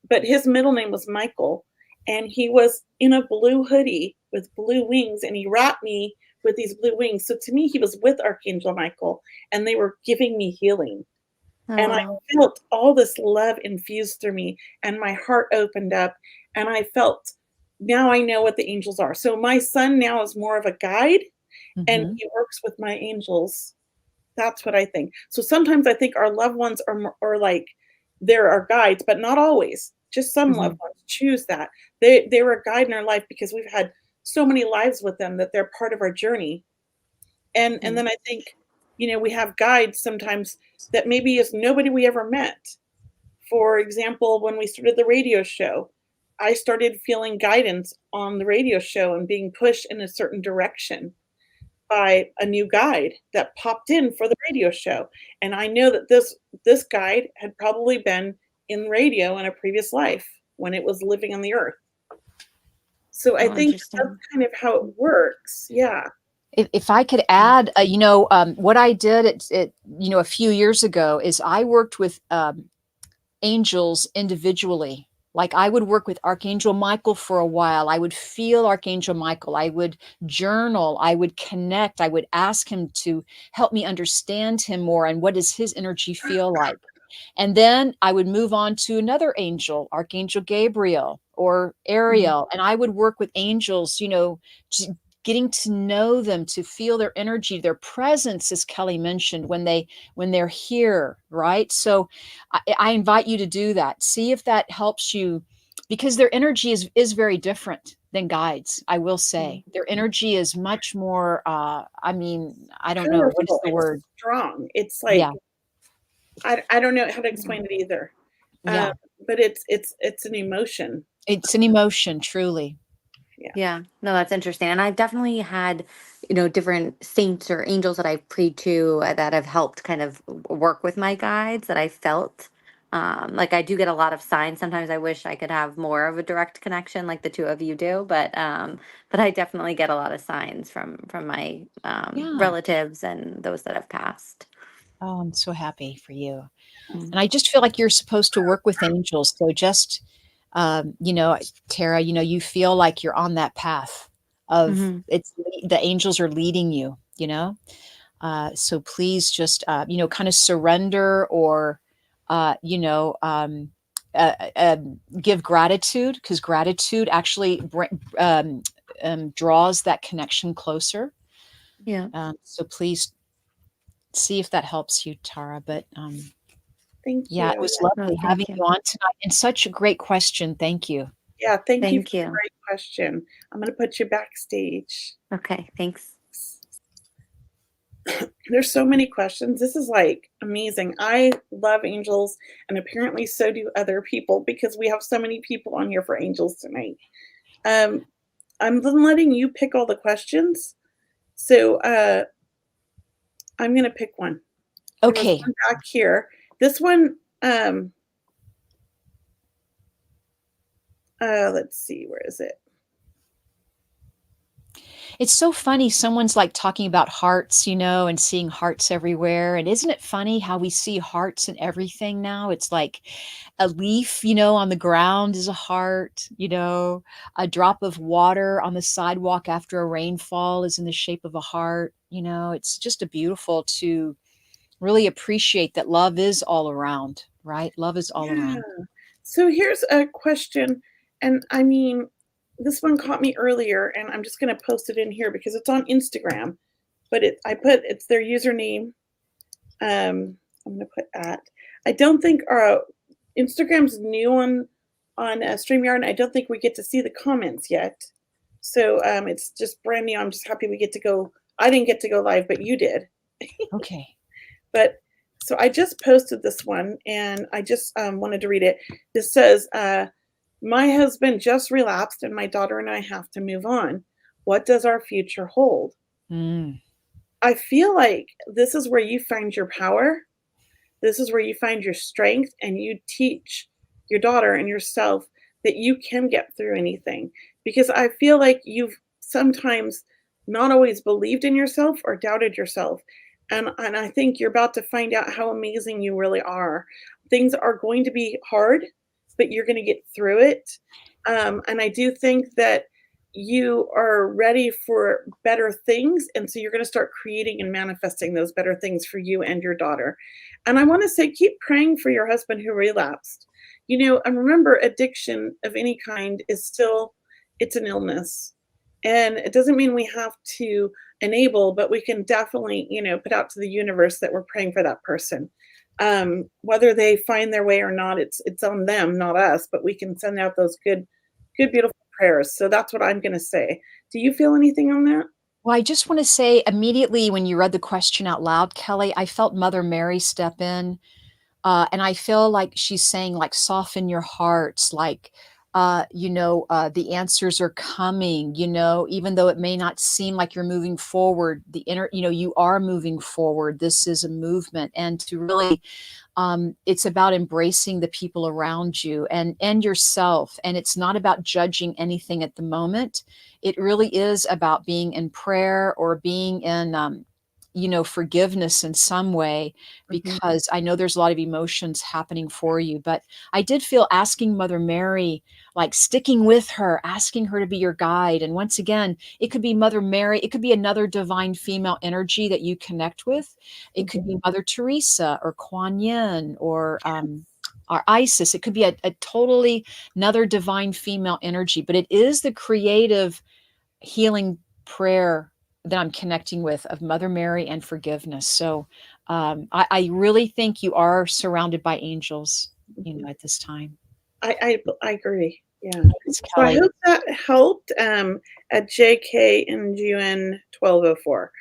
But his middle name was Michael, and he was in a blue hoodie with blue wings, and he wrapped me with these blue wings. So to me, he was with Archangel Michael, and they were giving me healing. And I Oh, felt all this love infused through me, and my heart opened up, and I felt, now I know what the angels are. So my son now is more of a guide, and Mm-hmm. he works with my angels. That's what I think. So sometimes I think our loved ones are like they're our guides, but not always. Just some Mm-hmm. loved ones choose that. They were a guide in our life because we've had so many lives with them that they're part of our journey. And mm, then I think, we have guides sometimes that maybe is nobody we ever met. For example, when we started the radio show, I started feeling guidance on the radio show and being pushed in a certain direction by a new guide that popped in for the radio show. And I know that this guide had probably been in radio in a previous life when it was living on the earth. So I oh, think that's interesting. kind of how it works. Yeah. If I could add, what I did a few years ago is I worked with angels individually. Like I would work with Archangel Michael for a while. I would feel Archangel Michael. I would journal. I would connect. I would ask him to help me understand him more and what does his energy feel like. And then I would move on to another angel, Archangel Gabriel or Mm, Ariel, and I would work with angels, just getting to know them, to feel their energy, their presence, as Kelly mentioned, when they're here, right? So I invite you to do that. See if that helps you, because their energy is very different than guides. I will mm, say their energy is much more. I mean, I don't know what is Powerful. the It's word. strong. It's Yeah, like I don't know how to explain it either. Um, yeah. but it's an emotion. It's an emotion, truly. Yeah. yeah, no, that's interesting. And I've definitely had, different saints or angels that I've prayed to that have helped kind of work with my guides that I felt. Like I do get a lot of signs. Sometimes I wish I could have more of a direct connection like the two of you do, but I definitely get a lot of signs from my Yeah. relatives and those that have passed. Oh, I'm so happy for you. Mm. And I just feel like you're supposed to work with angels. So just, Tara, you feel like you're on that path of Hmm. the angels are leading you, so please just, kind of surrender or, uh, you know, um, give gratitude because gratitude actually draws that connection closer. Yeah. So please see if that helps you, Tara. But Thank yeah, it you. was No, lovely having thank you. you on tonight and such a great question. Thank you. Yeah, thank you for Thank the you. great question. I'm going to put you backstage. Okay, thanks. There's so many questions. This is like amazing. I love angels, and apparently so do other people because we have so many people on here for angels tonight. Um, I'm then letting you pick all the questions. So I'm going to pick one. There was Okay. one back here. This one, let's see, where is it? It's so funny. Someone's like talking about hearts, and seeing hearts everywhere. And isn't it funny how we see hearts in everything now? It's like a leaf, on the ground is a heart, a drop of water on the sidewalk after a rainfall is in the shape of a heart. It's just a beautiful to really appreciate that love is all around, right? Love is all Yeah. around. So here's a question, and I mean, this one caught me earlier, and I'm just going to post it in here because it's on Instagram. But it's their username. I'm going to put at. I don't think our Instagram's new on StreamYard, and I don't think we get to see the comments yet. So it's just brand new. I'm just happy we get to go. I didn't get to go live, but you did. Okay. But so I just posted this one, and I just wanted to read it. This says, my husband just relapsed, and my daughter and I have to move on. What does our future hold? Mm. I feel like this is where you find your power. This is where you find your strength, and you teach your daughter and yourself that you can get through anything. Because I feel like you've sometimes not always believed in yourself or doubted yourself. And I think you're about to find out how amazing you really are. Things are going to be hard, but you're going to get through it. And I do think that you are ready for better things. And so you're going to start creating and manifesting those better things for you and your daughter. And I want to say, keep praying for your husband who relapsed. And remember, addiction of any kind it's an illness. And it doesn't mean we have to enable, but we can definitely, put out to the universe that we're praying for that person. Whether they find their way or not, it's on them, not us, but we can send out those good, beautiful prayers. So that's what I'm going to say. Do you feel anything on that? Well, I just want to say immediately when you read the question out loud, Kelly, I felt Mother Mary step in. And I feel like she's saying, like, soften your hearts, like, the answers are coming, even though it may not seem like you're moving forward, you are moving forward. This is a movement. And to really, it's about embracing the people around you and yourself. And it's not about judging anything at the moment. It really is about being in prayer or being in, forgiveness in some way, because I know there's a lot of emotions happening for you. But I did feel asking Mother Mary, like sticking with her, asking her to be your guide. And once again, it could be Mother Mary. It could be another divine female energy that you connect with. It could be Mother Teresa or Kuan Yin or Isis. It could be a totally another divine female energy, but it is the creative healing prayer that I'm connecting with of Mother Mary and forgiveness. So I really think you are surrounded by angels, at this time. I agree. Yeah. It's So I Kelly. hope that helped at JK and GN 1204.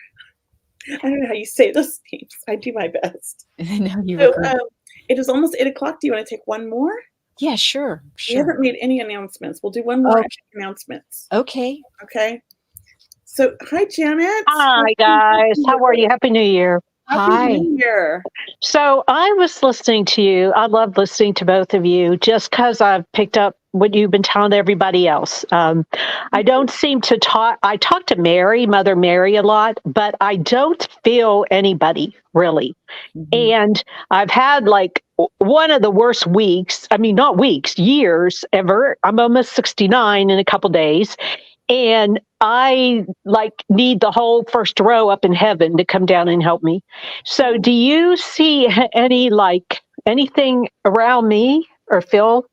I don't know how you say those names. I do my best. No, you So were great. it is almost 8:00. Do you want to take one more? Yeah, sure. We haven't made any announcements. We'll do one more announcements. Okay. Okay. So hi, Janet. Hi, guys. How are you? Happy New Year. Happy New Year. So I was listening to you. I love listening to both of you just because I've picked up what you've been telling everybody else. I don't seem to talk. I talk to Mother Mary a lot, but I don't feel anybody really. And I've had like one of the worst weeks. I mean, not weeks, years ever. I'm almost 69 in a couple days. And I need the whole first row up in heaven to come down and help me. So do you see anything around me or feel?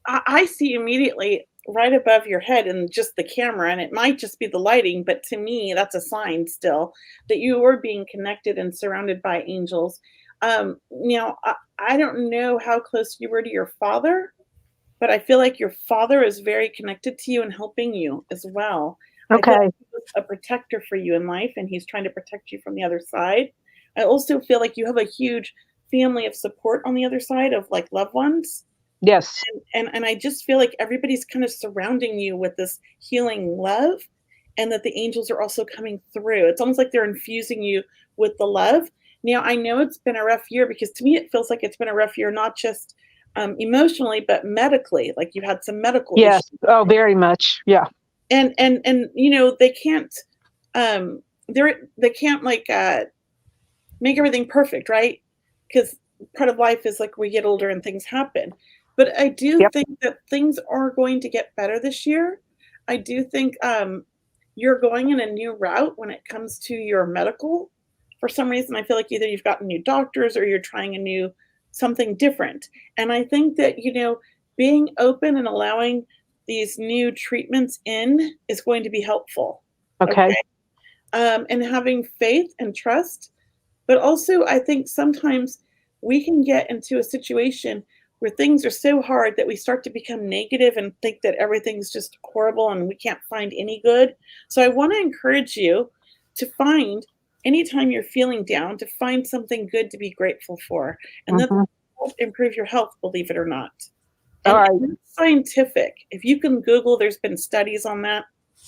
I see immediately right above your head and just the camera, and it might just be the lighting, but to me, that's a sign still that you are being connected and surrounded by angels. Now, I don't know how close you were to your father, but I feel like your father is very connected to you and helping you as well. Okay. I feel like he was a protector for you in life, and he's trying to protect you from the other side. I also feel like you have a huge family of support on the other side of like loved ones. Yes. And I just feel like everybody's kind of surrounding you with this healing love, and that the angels are also coming through. It's almost like they're infusing you with the love. Now, I know it's been a rough year because to me, it feels like it's been a rough year, not just emotionally, but medically, like you had some medical Yes. issues. Oh, very much. Yeah. and you know, they can't they can't like make everything perfect, right? Because part of life is like we get older and things happen. But I do Yep. think that things are going to get better this year. I do think you're going in a new route when it comes to your medical. For some reason, I feel like either you've gotten new doctors or you're trying a new something different. And I think that, you know, being open and allowing these new treatments in is going to be helpful. Okay. Okay. And having faith and trust. But also, I think sometimes we can get into a situation where things are so hard that we start to become negative and think that everything's just horrible and we can't find any good. So I want to encourage you to find, anytime you're feeling down, to find something good to be grateful for. And that Mhm. will help improve your health, believe it or not. All right. And it's scientific. If you can Google, there's been studies on that.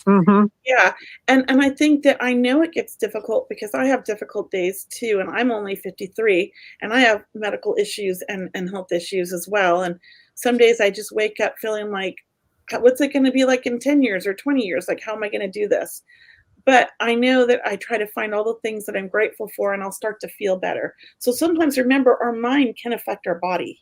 Mm-hmm. Yeah, and I think that I know it gets difficult because I have difficult days too, and I'm only 53, and I have medical issues and health issues as well, and some days I just wake up feeling like, what's it gonna be like in 10 years or 20 years? Like, how am I gonna do this? But I know that I try to find all the things that I'm grateful for, and I'll start to feel better. So sometimes remember, our mind can affect our body,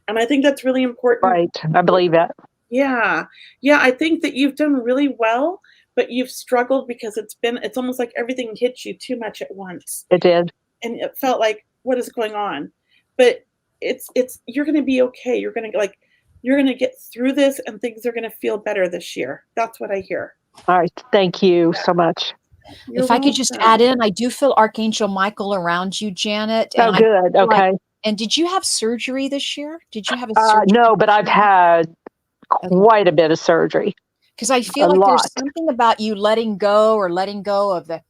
and I think that's really important. Right. I believe that. Yeah. Yeah, I think that you've done really well, but you've struggled because it's almost like everything hit you too much at once. It did. And it felt like, what is going on? But it's you're gonna be okay. You're gonna get through this and things are gonna feel better this year. That's what I hear. All right. Thank you so much. You're If I could just welcome. add in, I do feel Archangel Michael around you, Janet. Oh, And I good. feel like, Okay. and did you have surgery this year? Did you have a surgery? No, but I've had Okay. quite a bit of surgery. Because I feel A like there's lot. something about you letting go of the,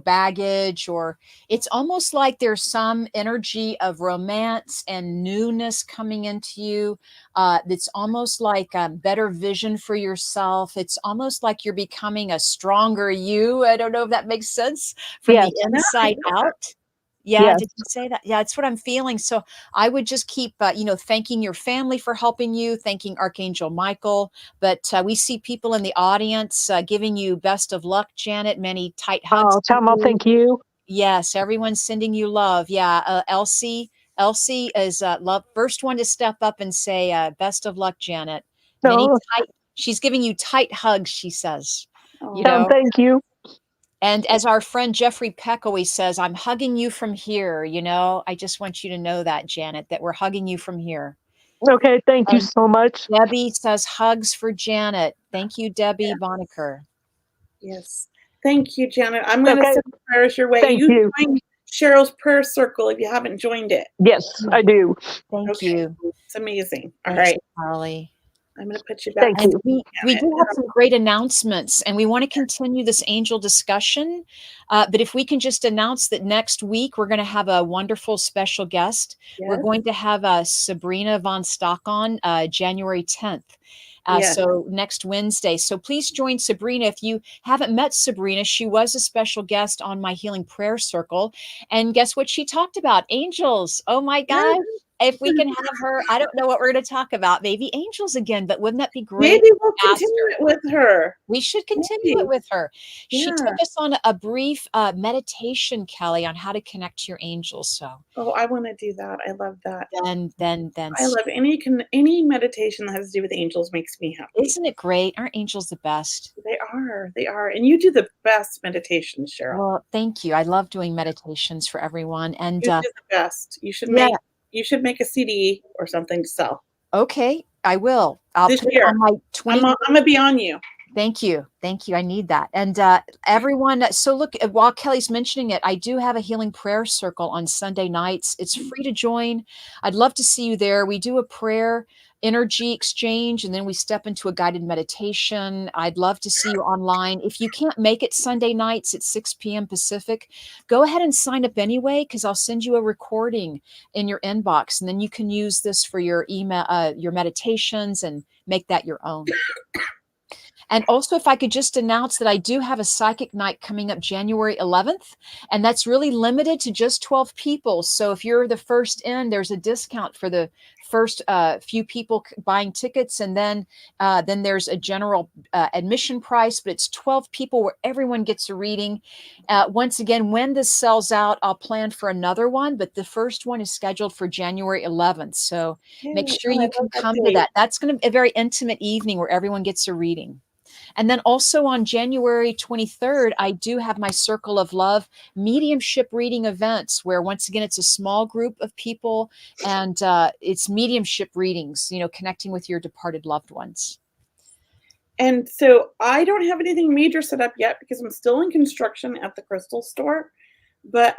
baggage, or it's almost like there's some energy of romance and newness coming into you. That's almost like a better vision for yourself. It's almost like you're becoming a stronger you. I don't know if that makes sense, from Yes. the inside out. Yeah, Yes. did you say that? Yeah, it's what I'm feeling. So I would just keep, thanking your family for helping you, thanking Archangel Michael. But we see people in the audience giving you best of luck, Janet. Many tight hugs Oh, to tell them I'll you. thank you. Yes, everyone's sending you love. Yeah, Elsie. Elsie is love first one to step up and say best of luck, Janet. Many No, tight. She's giving you tight hugs. She says, you Oh, tell them know. thank you. And as our friend Jeffrey Peck always says, I'm hugging you from here. I just want you to know that, Janet, that we're hugging you from here. Okay. Thank you And so much. Debbie says hugs for Janet. Thank you, Debbie Boniker. yes. Thank you, Janet. I'm gonna Okay. send prayers your way. Thank You you. join Cheryl's prayer circle if you haven't joined it. Yes, I do. Thank Okay. you. It's amazing. All Thanks, right. Carly. I'm gonna put you back. Thank And you. we do have some great announcements, and we want to continue this angel discussion. But if we can just announce that next week we're going to have a wonderful special guest. We're Yes. going to have Sabrina von Stock on January 10th. Yes. So next Wednesday. So please join Sabrina. If you haven't met Sabrina, she was a special guest on my Healing Prayer Circle. And guess what she talked about? Angels. Oh my gosh. If we can have her, I don't know what we're going to talk about. Maybe angels again, but wouldn't that be great? Maybe we'll Ask continue her. it with her. We should continue Maybe. it with her. She Yeah. took us on a brief meditation, Kelly, on how to connect to your angels. So Oh, I want to do that. I love that. then I love any meditation that has to do with angels makes me happy. isn't it great? Aren't angels the best? They are. They are. And you do the best meditations, Cheryl. Well, thank you. I love doing meditations for everyone. And You do the best. You should yeah. make a CD or something to sell. Okay, I will. I'll This put it year. on my 20. I'm gonna be on you. Thank you. Thank you. I need that. And everyone, so look, while Kelly's mentioning it, I do have a healing prayer circle on Sunday nights. It's free to join. I'd love to see you there. We do a prayer energy exchange, and then we step into a guided meditation. I'd love to see you online. If you can't make it Sunday nights at 6 p.m. Pacific, go ahead and sign up anyway, because I'll send you a recording in your inbox, and then you can use this for your email, your meditations, and make that your own. And also, if I could just announce that I do have a psychic night coming up January 11th, and that's really limited to just 12 people. So if you're the first in, there's a discount for the first few people buying tickets, and then there's a general admission price, but it's 12 people where everyone gets a reading. Once again, when this sells out, I'll plan for another one, but the first one is scheduled for January 11th. So make sure you can come to that. That's going to be a very intimate evening where everyone gets a reading. And then also on January 23rd, I do have my Circle of Love mediumship reading events where, once again, it's a small group of people, and it's mediumship readings, connecting with your departed loved ones. And so I don't have anything major set up yet because I'm still in construction at the crystal store. But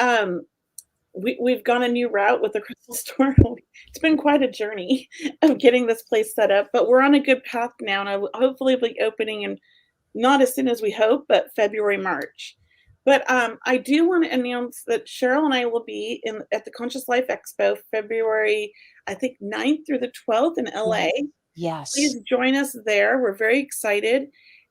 we've gone a new route with the crystal store. It's been quite a journey of getting this place set up, but we're on a good path now, and I will hopefully be opening in not as soon as we hope, but February, March. But I do want to announce that Cheryl and I will be at the Conscious Life Expo February, I think 9th through the 12th in LA. Yes. Please join us there. We're very excited.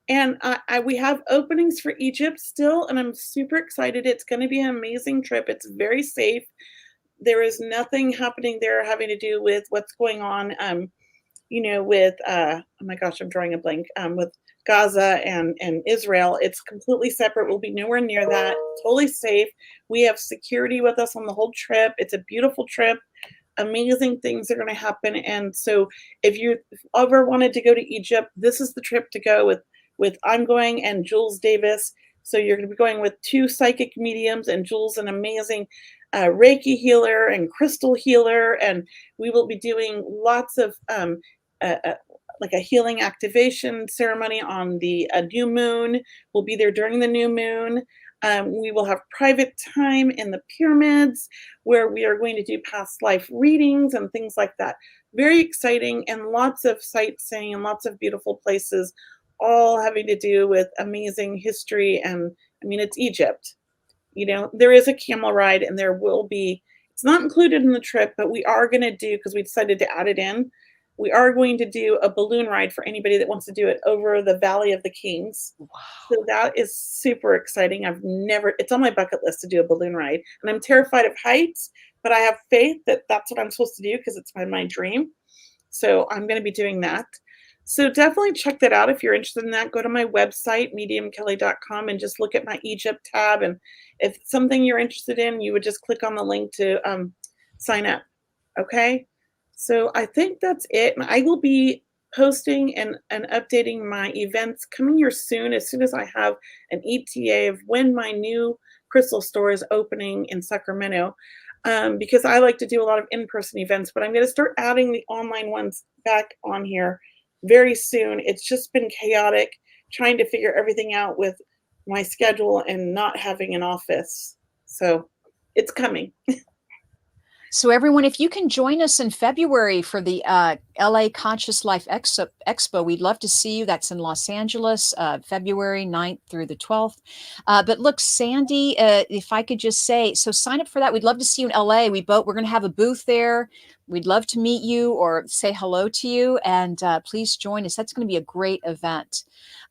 And we have openings for Egypt still, and I'm super excited. It's going to be an amazing trip. It's very safe. There is nothing happening there having to do with what's going on, with, oh my gosh, I'm drawing a blank, with Gaza and Israel. It's completely separate. We'll be nowhere near that. Totally safe. We have security with us on the whole trip. It's a beautiful trip. Amazing things are going to happen. And so if you ever wanted to go to Egypt, this is the trip to go with I'm going and Jules Davis. So you're going to be going with 2 psychic mediums, and Jules, an amazing Reiki healer and crystal healer. And we will be doing lots of like a healing activation ceremony on the new moon. We'll be there during the new moon. We will have private time in the pyramids where we are going to do past life readings and things like that. Very exciting, and lots of sightseeing and lots of beautiful places, all having to do with amazing history. And I mean, it's Egypt. There is a camel ride, and there will be, it's not included in the trip, but we are going to do, because we decided to add it in, we are going to do a balloon ride for anybody that wants to do it over the Valley of the Kings. Wow. So that is super exciting. It's on my bucket list to do a balloon ride. And I'm terrified of heights, but I have faith that that's what I'm supposed to do because it's my dream. So I'm going to be doing that. So definitely check that out if you're interested in that. Go to my website, mediumkelly.com, and just look at my Egypt tab. And if it's something you're interested in, you would just click on the link to sign up. Okay? So I think that's it. And I will be posting and updating my events coming here soon as I have an ETA of when my new crystal store is opening in Sacramento. Because I like to do a lot of in-person events, but I'm going to start adding the online ones back on here very soon. It's just been chaotic trying to figure everything out with my schedule and not having an office. So it's coming. So everyone, if you can join us in February for the LA Conscious Life Expo, we'd love to see you. That's in Los Angeles, February 9th through the 12th. But look, Sandy, if I could just say, so sign up for that. We'd love to see you in LA. We're going to have a booth there. We'd love to meet you or say hello to you, and please join us. That's going to be a great event.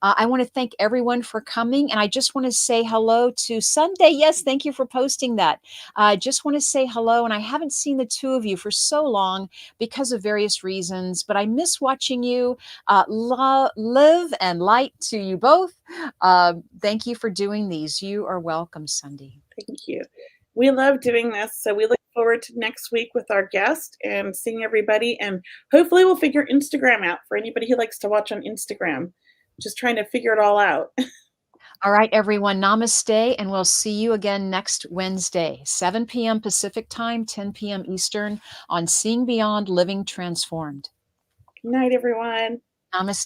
I want to thank everyone for coming, and I just want to say hello to Sunday. Yes, thank you for posting that. I just want to say hello, and I haven't seen the 2 of you for so long because of various reasons, but I miss watching you. Live and light to you both. Thank you for doing these. You are welcome, Sunday. Thank you. We love doing this, so we look forward to next week with our guest and seeing everybody, and hopefully we'll figure Instagram out for anybody who likes to watch on Instagram. Just trying to figure it all out. All right, everyone, namaste, and we'll see you again next Wednesday, 7 p.m. Pacific time, 10 p.m. Eastern, on Seeing Beyond Living Transformed. Good night, everyone. Namaste.